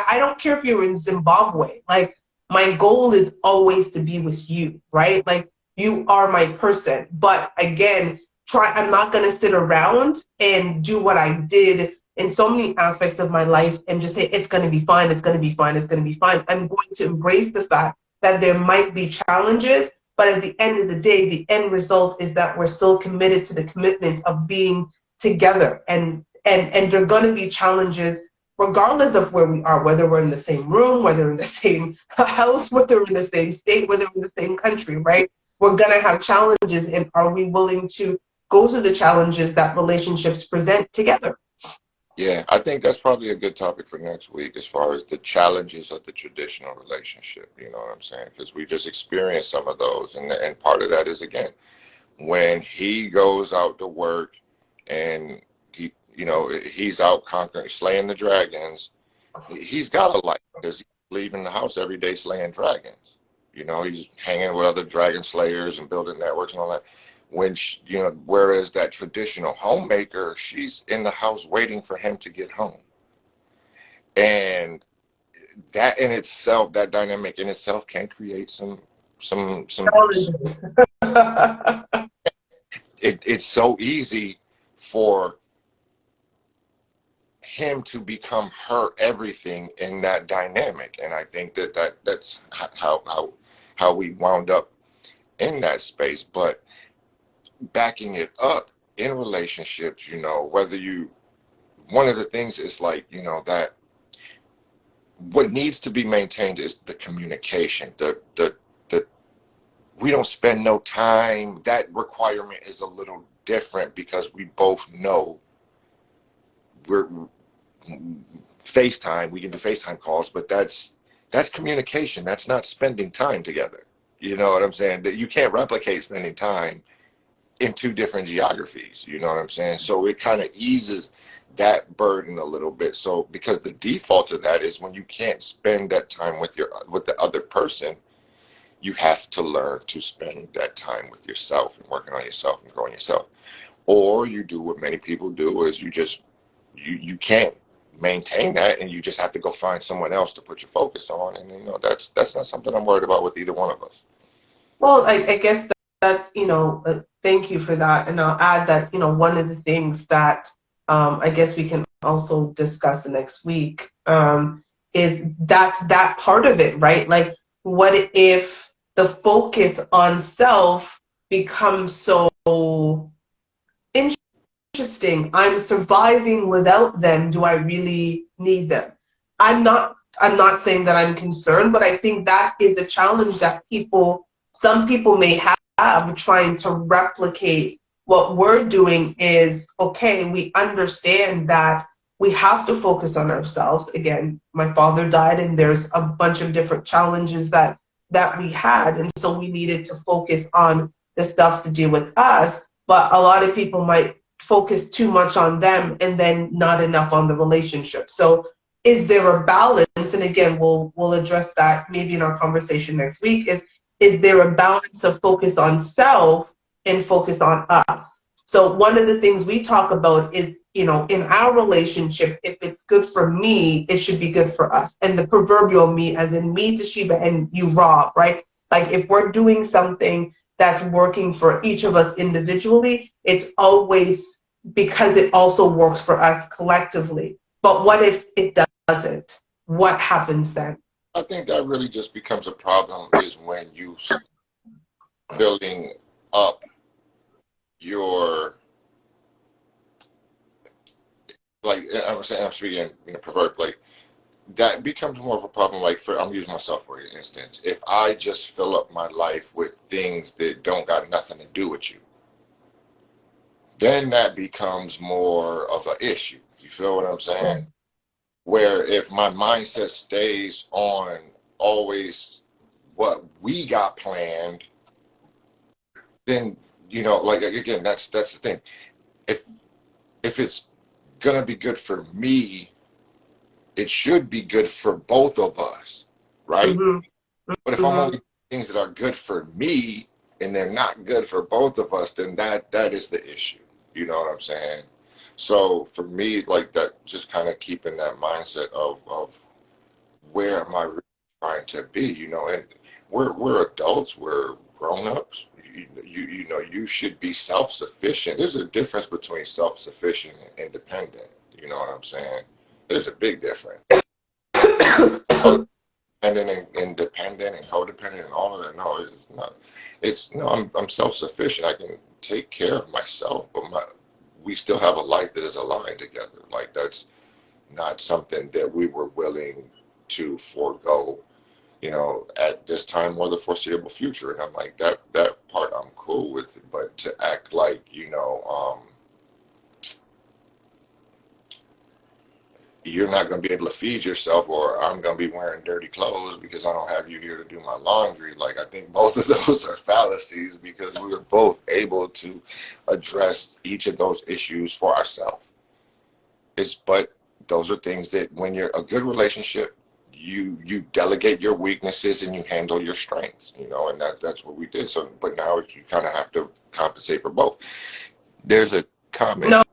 I don't care if you're in Zimbabwe, like my goal is always to be with you, right? Like you are my person. But again, I'm not going to sit around and do what I did in so many aspects of my life and just say, it's going to be fine, it's going to be fine, it's going to be fine. I'm going to embrace the fact that there might be challenges, but at the end of the day, the end result is that we're still committed to the commitment of being together. And there are going to be challenges regardless of where we are, whether we're in the same room, whether we're in the same house, whether we're in the same state, whether we're in the same country, right? We're going to have challenges, and are we willing to go through the challenges that relationships present together? Yeah, I think that's probably a good topic for next week as far as the challenges of the traditional relationship. You know what I'm saying? Because we just experienced some of those. And part of that is, again, when he goes out to work and he's out conquering, slaying the dragons, he's got a life because he's leaving the house every day slaying dragons. He's hanging with other dragon slayers and building networks and all that. Whereas that traditional homemaker, she's in the house waiting for him to get home. And that in itself, that dynamic in itself can create some it's so easy for him to become her everything in that dynamic. And I think that's how we wound up in that space. But backing it up in relationships, one of the things is like, that what needs to be maintained is the communication, the we don't spend no time. That requirement is a little different because we both know we're FaceTime, we can do FaceTime calls, but that's communication. That's not spending time together. You know what I'm saying? That you can't replicate spending time in two different geographies. You know what I'm saying? So it kind of eases that burden a little bit. So because the default to that is when you can't spend that time with the other person, you have to learn to spend that time with yourself and working on yourself and growing yourself. Or you do what many people do is you can't maintain that and you just have to go find someone else to put your focus on. And that's not something I'm worried about with either one of us. Well, I guess that's, thank you for that. And I'll add that, one of the things that I guess we can also discuss next week is that's that part of it, right? Like, what if the focus on self becomes so interesting? I'm surviving without them. Do I really need them? I'm not I'm not saying that I'm concerned, but I think that is a challenge that some people may have trying to replicate what we're doing. Is okay, we understand that we have to focus on ourselves. Again, my father died, and there's a bunch of different challenges that we had, and so we needed to focus on the stuff to do with us. But a lot of people might focus too much on them and then not enough on the relationship. So is there a balance? And again, we'll address that maybe in our conversation next week. Is there a balance of focus on self and focus on us? So one of the things we talk about is, in our relationship, if it's good for me, it should be good for us. And the proverbial me, as in me, Toshiba, and you, Rob, right? Like if we're doing something that's working for each of us individually, it's always because it also works for us collectively. But what if it doesn't? What happens then? I think that really just becomes a problem is when you building up your, like I'm saying, I'm speaking in a proverb, like that becomes more of a problem. Like I'm using myself for instance. If I just fill up my life with things that don't got nothing to do with you, then that becomes more of an issue. You feel what I'm saying? Where if my mindset stays on always what we got planned, then like again, that's the thing. If it's gonna be good for me, it should be good for both of us, right? Mm-hmm. But if I'm only doing things that are good for me and they're not good for both of us, then that is the issue. You know what I'm saying? So for me, like that, just kind of keeping that mindset of where am I really trying to be, and we're adults, we're grown-ups. You should be self-sufficient. There's a difference between self-sufficient and independent. You know what I'm saying? There's a big difference. Independent and independent and codependent and all of that. No, it's not. It's no. I'm self-sufficient. I can take care of myself, but we still have a life that is aligned together. Like that's not something that we were willing to forego, at this time or the foreseeable future. And I'm like, that part I'm cool with it, but to act like, you're not going to be able to feed yourself, or I'm going to be wearing dirty clothes because I don't have you here to do my laundry. Like, I think both of those are fallacies because we were both able to address each of those issues for ourselves. But those are things that when you're a good relationship, you delegate your weaknesses and you handle your strengths, and that's what we did. So, but now you kind of have to compensate for both. There's a comment. No,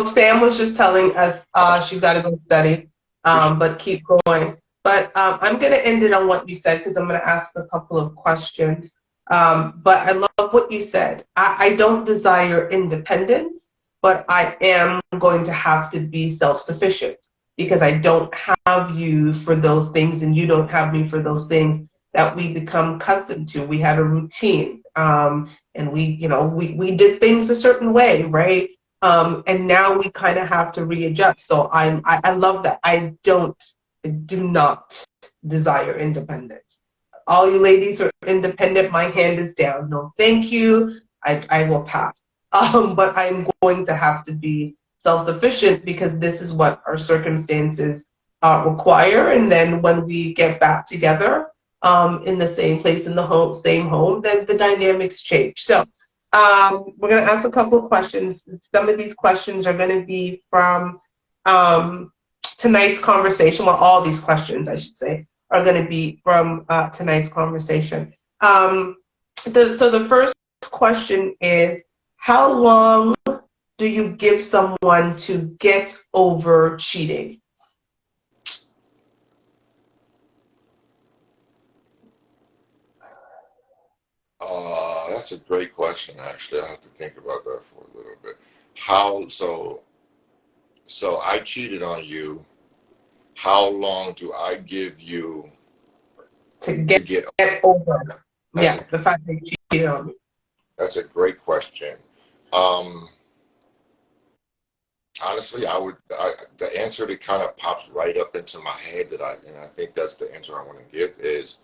Sam was just telling us she's got to go study, but keep going. But I'm going to end it on what you said because I'm going to ask a couple of questions. But I love what you said. I don't desire independence, but I am going to have to be self-sufficient because I don't have you for those things and you don't have me for those things that we become accustomed to. We had a routine, and we did things a certain way, right? And now we kind of have to readjust. So I love that. I do not desire independence. All you ladies are independent. My hand is down. No, thank you. I will pass. But I'm going to have to be self-sufficient because this is what our circumstances require. And then when we get back together in the same place, in the same home, then the dynamics change. So we're going to ask a couple of questions. Some of these questions are going to be from tonight's conversation. Well, all these questions, I should say, are going to be from tonight's conversation. So the first question is, how long do you give someone to get over cheating? That's a great question. Actually, I have to think about that for a little bit. So I cheated on you. How long do I give you To to get get? over, That's the fact that you cheated on me. that's a great question. Honestly, the answer that kind of pops right up into my head and I think that's the answer I want to give is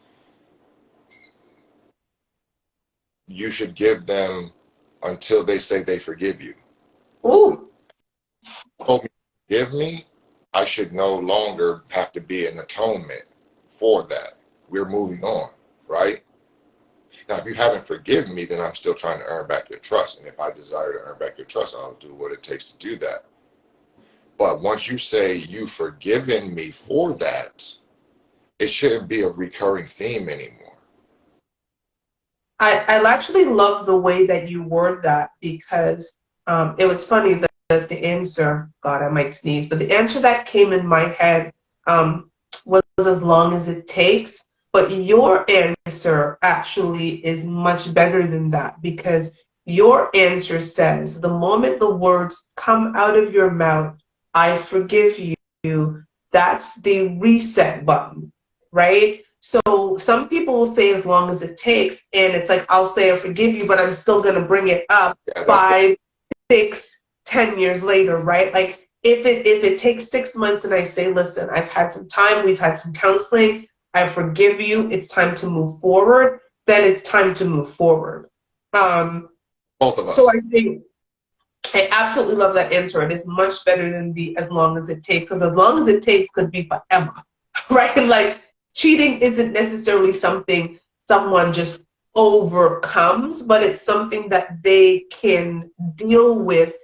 you should give them until they say they forgive you. Ooh. Told me to forgive me, I should no longer have to be an atonement for that. We're moving on, right? Now, if you haven't forgiven me, then I'm still trying to earn back your trust. And if I desire to earn back your trust, I'll do what it takes to do that. But once you say you've forgiven me for that, it shouldn't be a recurring theme anymore. I actually love the way that you word that because it was funny that the answer, God, I might sneeze, but the answer that came in my head was as long as it takes. But your answer actually is much better than that because your answer says the moment the words come out of your mouth, I forgive you, that's the reset button, right? So some people will say as long as it takes, and it's like I'll say I forgive you, but I'm still gonna bring it up Yeah, 5, 6, 10 years later, right? Like if it takes 6 months and I say, listen, I've had some time, we've had some counseling, I forgive you, it's time to move forward, then it's time to move forward. both of So us. I think I absolutely love that answer. It is much better than the as long as it takes, because as long as it takes could be forever, right? Like cheating isn't necessarily something someone just overcomes, but it's something that they can deal with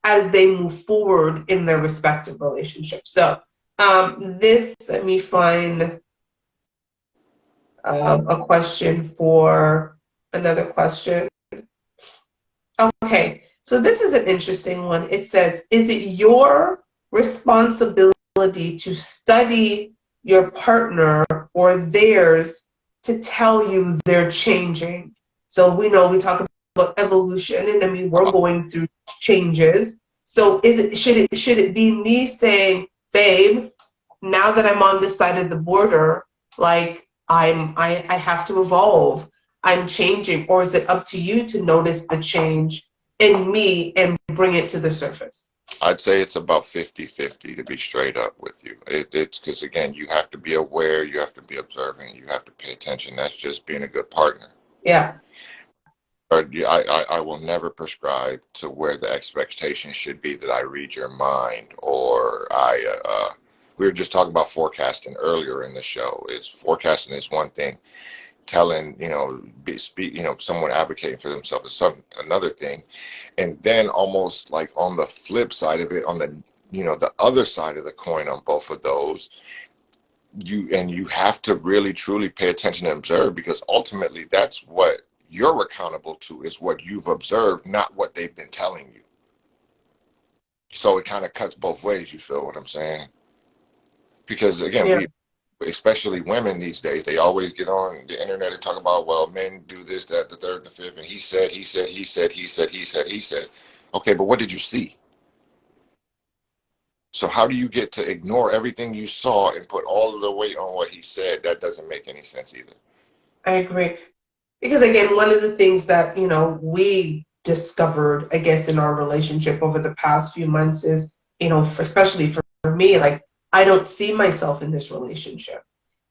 as they move forward in their respective relationships. So let me find a question for another question. Okay, so this is an interesting one. It says, is it your responsibility to study your partner or theirs to tell you they're changing? So we know we talk about evolution, and I mean we're going through changes. So should it be me saying, babe, now that I'm on this side of the border, like I have to evolve. I'm changing, or is it up to you to notice the change in me and bring it to the surface? I'd say it's about 50-50 to be straight up with you. It's because, again, you have to be aware, you have to be observant, you have to pay attention. That's just being a good partner. Yeah. But I will never prescribe to where the expectation should be that I read your mind or we were just talking about forecasting earlier in the show. Is forecasting is one thing. Telling, someone advocating for themselves is another thing. And then almost like on the flip side of it, on the other side of the coin on both of those, you have to really truly pay attention and observe, because ultimately that's what you're accountable to, is what you've observed, not what they've been telling you. So it kind of cuts both ways. You feel what I'm saying? Because again, Yeah. especially women these days, they always get on the internet and talk about, well, men do this, that, the third, the fifth, and he said, he said, he said, he said, he said, he said. Okay, but what did you see? So how do you get to ignore everything you saw and put all of the weight on what he said? That doesn't make any sense either. I agree. Because again, one of the things that, we discovered, I guess, in our relationship over the past few months is, especially for me, like, I don't see myself in this relationship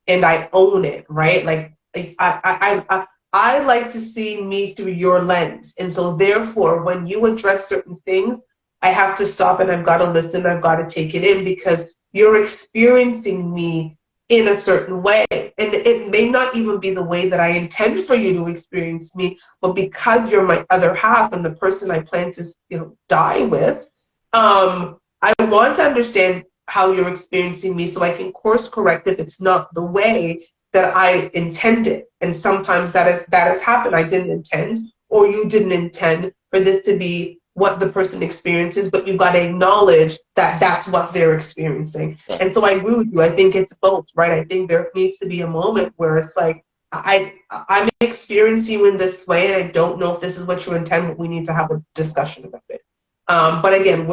and I own it, right? Like, I like to see me through your lens. And so therefore, when you address certain things, I have to stop and I've got to listen, I've got to take it in because you're experiencing me in a certain way. And it may not even be the way that I intend for you to experience me, but because you're my other half and the person I plan to, die with, I want to understand how you're experiencing me so I can course correct if it's not the way that I intended. And sometimes that has happened. I didn't intend, or you didn't intend for this to be what the person experiences, but you've got to acknowledge that that's what they're experiencing. Yeah. And so I agree with you. I think it's both, right? I think there needs to be a moment where it's like, I'm experiencing you in this way, and I don't know if this is what you intend, but we need to have a discussion about it. But again,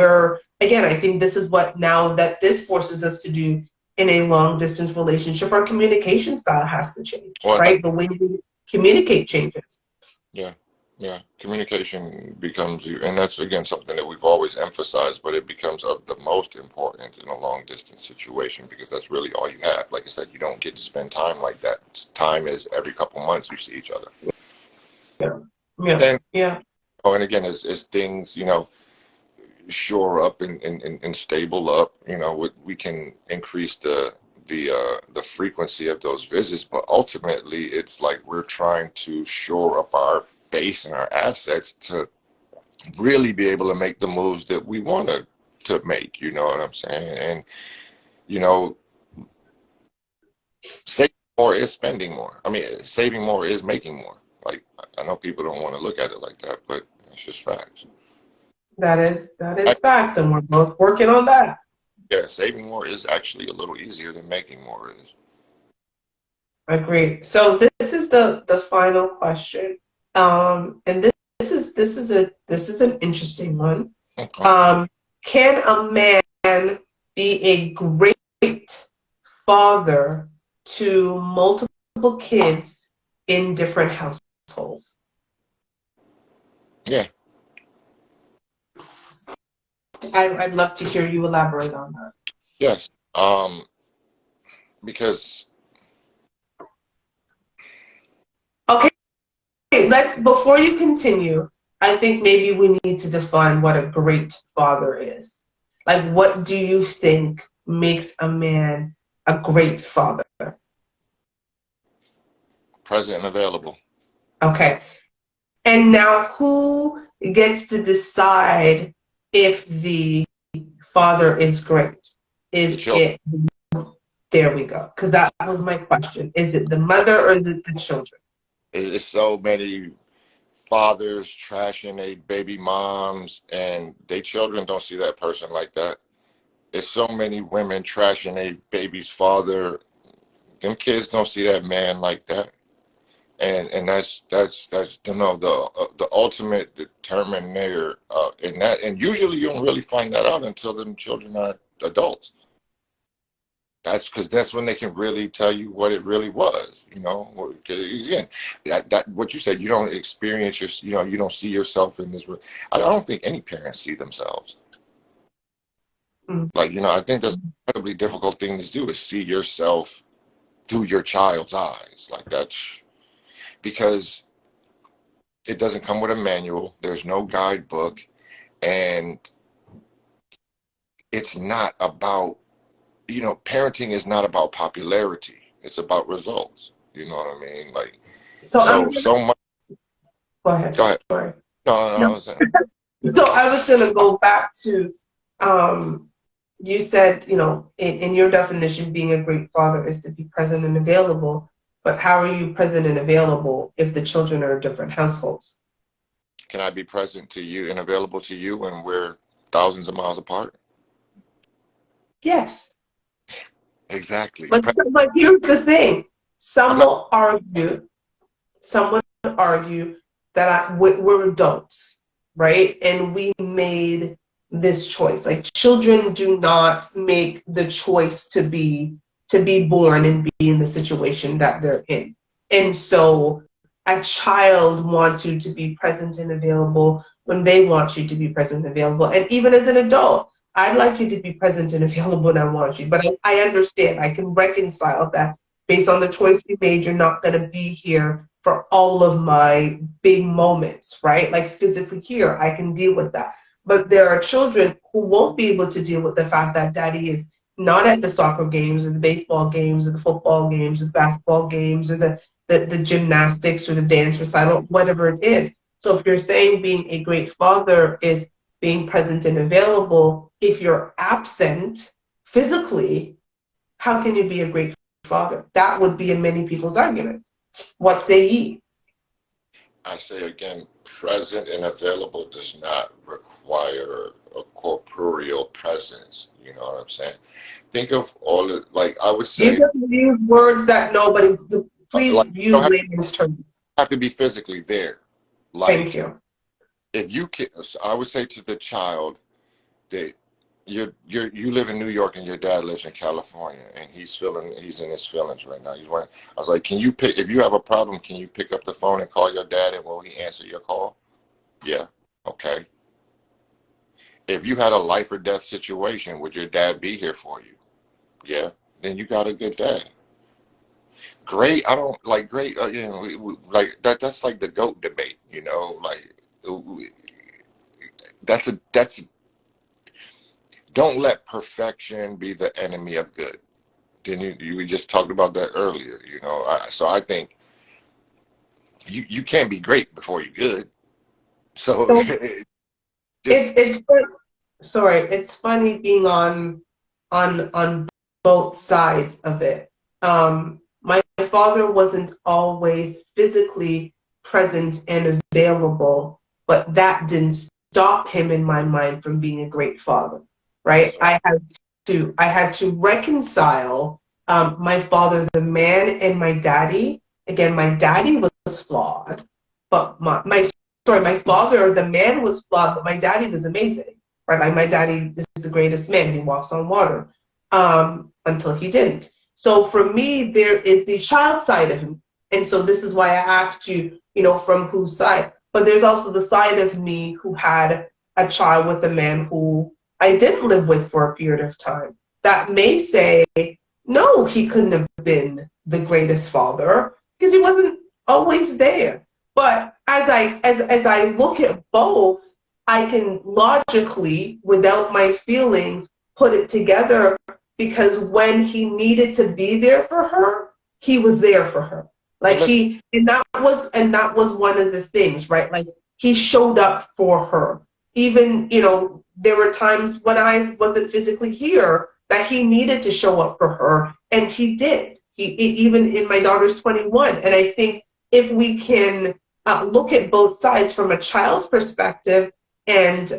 I think this is what now that this forces us to do in a long distance relationship. Our communication style has to change, Well, right? The way we communicate changes. yeah. Yeah, communication becomes, and that's again something that we've always emphasized, but it becomes of the most importance in a long distance situation because that's really all you have. Like I said, you don't get to spend time like that. Time is every couple months you see each other. Yeah. Yeah. And Yeah. oh, and again, as things shore up and stable up, we can increase the frequency of those visits, but ultimately it's like we're trying to shore up our base and our assets to really be able to make the moves that we want to make, you know what I'm saying? And you know, saving more is spending more. I mean, saving more is making more. Like I know people don't want to look at it like that, but it's just facts. That is facts, and we're both working on that. Yeah, saving more is actually a little easier than making more is. Agreed. So this is the final question, and this is an interesting one. Okay. Can a man be a great father to multiple kids in different households? Yeah. I'd love to hear you elaborate on that. Yes. Because Okay, let's before you continue, I think maybe we need to define what a great father is. Like, what do you think makes a man a great father? present and available. Okay. And now who gets to decide if the father is great? The Is children. it, there we go. Because that was my question. Is it the mother or is it the children? It's so many fathers trashing their baby moms and their children don't see that person like that. It's so many women trashing their baby's father. Them kids don't see that man like that. And that's the ultimate determiner in that. And usually you don't really find that out until the children are adults. That's because that's when they can really tell you what it really was, you know. 'Cause again, that what you said, you don't experience you don't see yourself in this. I don't think any parents see themselves. Mm. Like, I think that's an incredibly difficult thing to do is see yourself through your child's eyes. Like that's because it doesn't come with a manual. There's no guidebook, and it's not about parenting is not about popularity. It's about results. You know what I mean? Like So so much. go ahead. Go ahead. Sorry. No. So I was going to go back to, you said, in your definition, being a great father is to be present and available. But how are you present and available if the children are in different households? Can I be present to you and available to you when we're thousands of miles apart? Yes. Exactly. But here's the thing. I'm Some not. will argue, some would argue that we're adults, right? And we made this choice. Like children do not make the choice to be born and be in the situation that they're in. And so a child wants you to be present and available when they want you to be present and available. And even as an adult, I'd like you to be present and available when I want you. But I understand, I can reconcile that based on the choice you made, you're not going to be here for all of my big moments, right? Like physically here, I can deal with that. But there are children who won't be able to deal with the fact that daddy is not at the soccer games or the baseball games or the football games or the basketball games or the gymnastics or the dance recital, whatever it is. So if you're saying being a great father is being present and available, if you're absent physically, how can you be a great father? That would be in many people's argument. What say ye? I say again, present and available does not require a corporeal presence. You know what I'm saying? Think of all the, like I would You say, just use words that nobody, please like you use don't layman's terms. have to be physically there. Thank Like you. if you can, I would say to the child that you live in New York and your dad lives in California, and he's in his feelings right now. I was like, can you pick if you have a problem? Can you pick up the phone and call your dad, and will he answer your call? Yeah. Okay. If you had a life or death situation, would your dad be here for you? Yeah. Then you got a good dad. Great. I don't like great. Like that. That's like the goat debate. Like that's don't let perfection be the enemy of good. Then we just talked about that earlier. So I think you can't be great before you're good. So So just it's funny being on both sides of it. My father wasn't always physically present and available, but that didn't stop him in my mind from being a great father, right? that's right. I had to reconcile my father, the man, and my daddy. Again, my daddy was flawed, but my father, the man, was flawed, but my daddy was amazing, right? Like my daddy is the greatest man. He walks on water, until he didn't. So for me, there is the child side of him, and so this is why I asked you, from whose side. But there's also the side of me who had a child with a man who I didn't live with for a period of time. That may say, no, he couldn't have been the greatest father because he wasn't always there. But as I look at both, I can logically, without my feelings, put it together because when he needed to be there for her, he was there for her. But Like that was one of the things, right? Like he showed up for her. Even, there were times when I wasn't physically here that he needed to show up for her, and he did. Even in my daughter's 21. And I think if we can look at both sides from a child's perspective and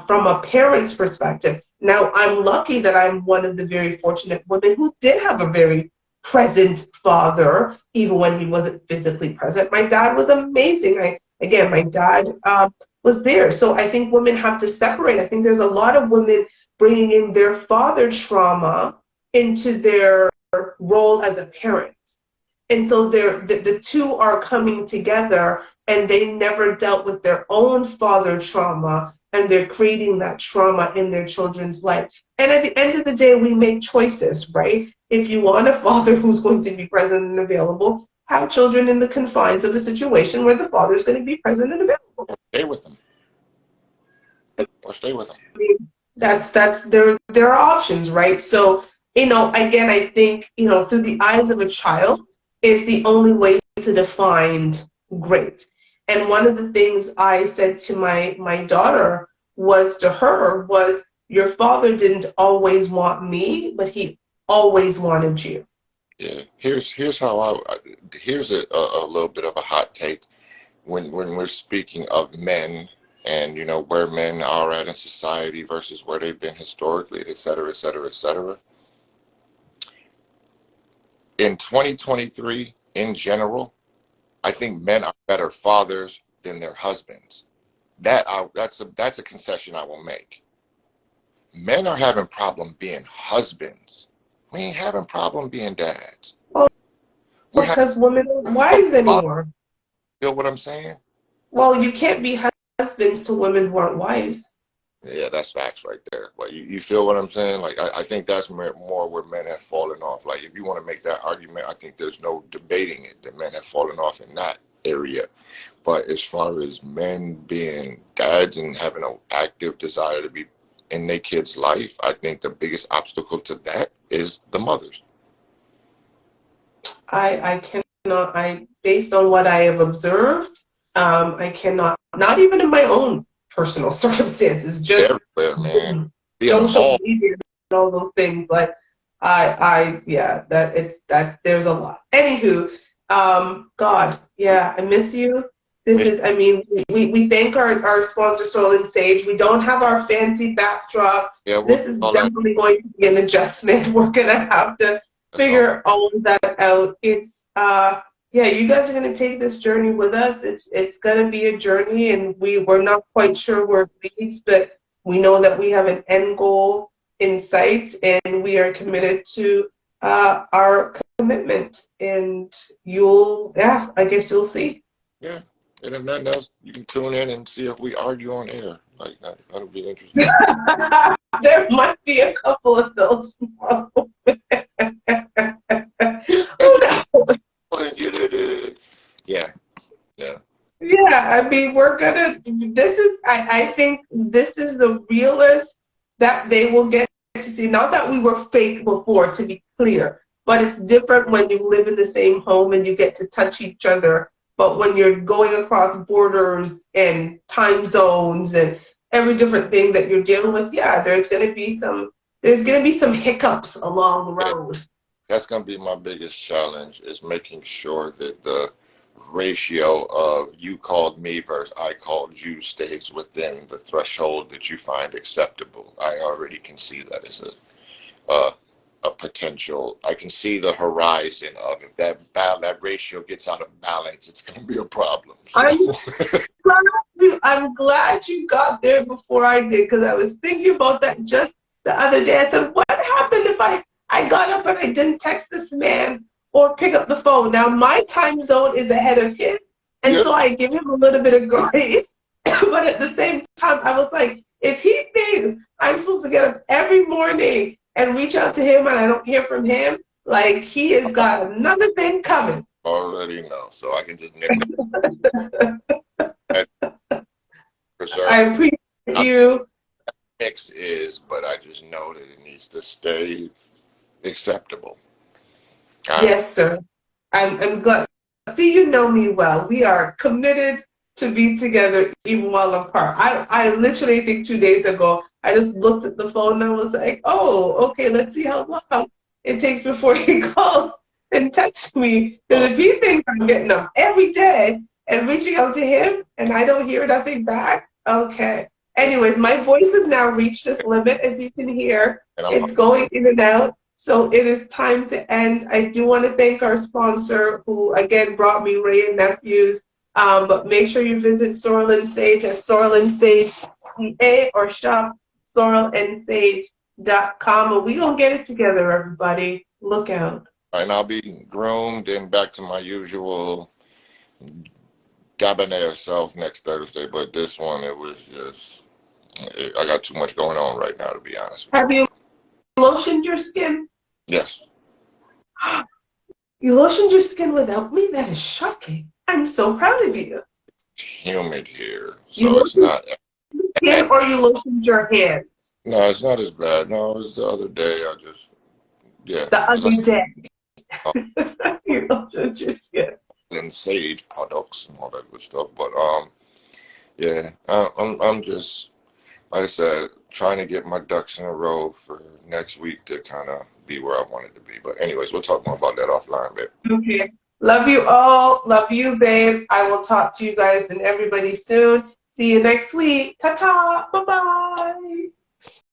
from a parent's perspective. Now, I'm lucky that I'm one of the very fortunate women who did have a very present father, even when he wasn't physically present. My dad was amazing. My dad was there. So I think women have to separate. I think there's a lot of women bringing in their father trauma into their role as a parent. And so the two are coming together, and they never dealt with their own father trauma, and they're creating that trauma in their children's life. And at the end of the day, we make choices, right? If you want a father who's going to be present and available, have children in the confines of a situation where the father's going to be present and available. Stay with them. Or stay with them. I mean, that's there are options, right? So, again, I think, through the eyes of a child is the only way to define great. And one of the things I said to my daughter was your father didn't always want me, but he always wanted you. Yeah. Here's a little bit of a hot take when we're speaking of men and where men are at in society versus where they've been historically, et cetera, et cetera, et cetera. In 2023, in general, I think men are better fathers than their husbands. That's a concession I will make. Men are having problem being husbands. We ain't having problem being dads. Well, We're having because women aren't wives fathers. anymore. Feel what I'm saying? Well, you can't be husbands to women who aren't wives. Yeah, that's facts right there. Like you feel what I'm saying? Like I think that's more where men have fallen off. Like if you want to make that argument, I think there's no debating it that men have fallen off in that area. But as far as men being dads and having an active desire to be in their kids' life, I think the biggest obstacle to that is the mothers. I cannot, based on what I have observed, I cannot, not even in my own personal circumstances, just Everywhere, man. social media and all those things. Like, yeah, there's a lot. Anywho, God, yeah, I miss you. We thank our sponsor, Soil and Sage. We don't have our fancy backdrop. Yeah, This is definitely going to be an adjustment. We're going to have to figure all of that out. It's, yeah, you guys are going to take this journey with us. It's going to be a journey, and we're not quite sure where it leads, but we know that we have an end goal in sight, and we are committed to our commitment. And I guess you'll see. Yeah. And if nothing else, you can tune in and see if we argue on air. Like that'll be interesting. There might be a couple of those. Who knows? Yeah. Yeah. Yeah, I mean, I think this is the realest that they will get to see. Not that we were fake before, to be clear, but it's different when you live in the same home and you get to touch each other. But when you're going across borders and time zones and every different thing that you're dealing with, yeah, there's gonna be some hiccups along the road. That's gonna be my biggest challenge, is making sure that the ratio of you called me versus I called you stays within the threshold that you find acceptable. I already can see that as a potential. I can see the horizon of if that ratio gets out of balance, it's going to be a problem. So. I'm glad you got there before I did, because I was thinking about that just the other day. I said, what happened if I got up and I didn't text this man or pick up the phone? Now, my time zone is ahead of his, and so I give him a little bit of grace. But at the same time, I was like, if he thinks I'm supposed to get up every morning and reach out to him and I don't hear from him, like, he has got another thing coming. Already know, so I can just preserve. I appreciate you. Mix is, but I just know that it needs to stay acceptable. Yes, sir. I'm glad. See, you know me well. We are committed to be together even while apart. I literally think 2 days ago, I just looked at the phone and I was like, oh, okay, let's see how long it takes before he calls and texts me. Because if he thinks I'm getting up every day and reaching out to him and I don't hear nothing back, okay. Anyways, my voice has now reached this limit, as you can hear. It's going in and out. So it is time to end. I do want to thank our sponsor, who again brought me Ray and Nephews. But make sure you visit Sorrel and Sage at Sorrel and Sage CA or shop sorrelandsage.com. And we gonna get it together, everybody. Look out. And I'll be groomed and back to my usual debonair self next Thursday. But this one, it was just, I got too much going on right now, to be honest with you. Have you lotioned your skin? Yes. You lotioned your skin without me? That is shocking. I'm so proud of you. It's humid here, so it's not. Skin, or you lotioned your hands? No, it's not as bad. No, it was the other day. The other day. You lotioned your skin. And sage products and all that good stuff. But yeah, I'm just, like I said, trying to get my ducks in a row for next week to kind of be where I wanted to be. But anyways, we'll talk more about that offline, babe. Okay. Love you all. Love you, babe. I will talk to you guys and everybody soon. See you next week. Ta-ta. Bye-bye.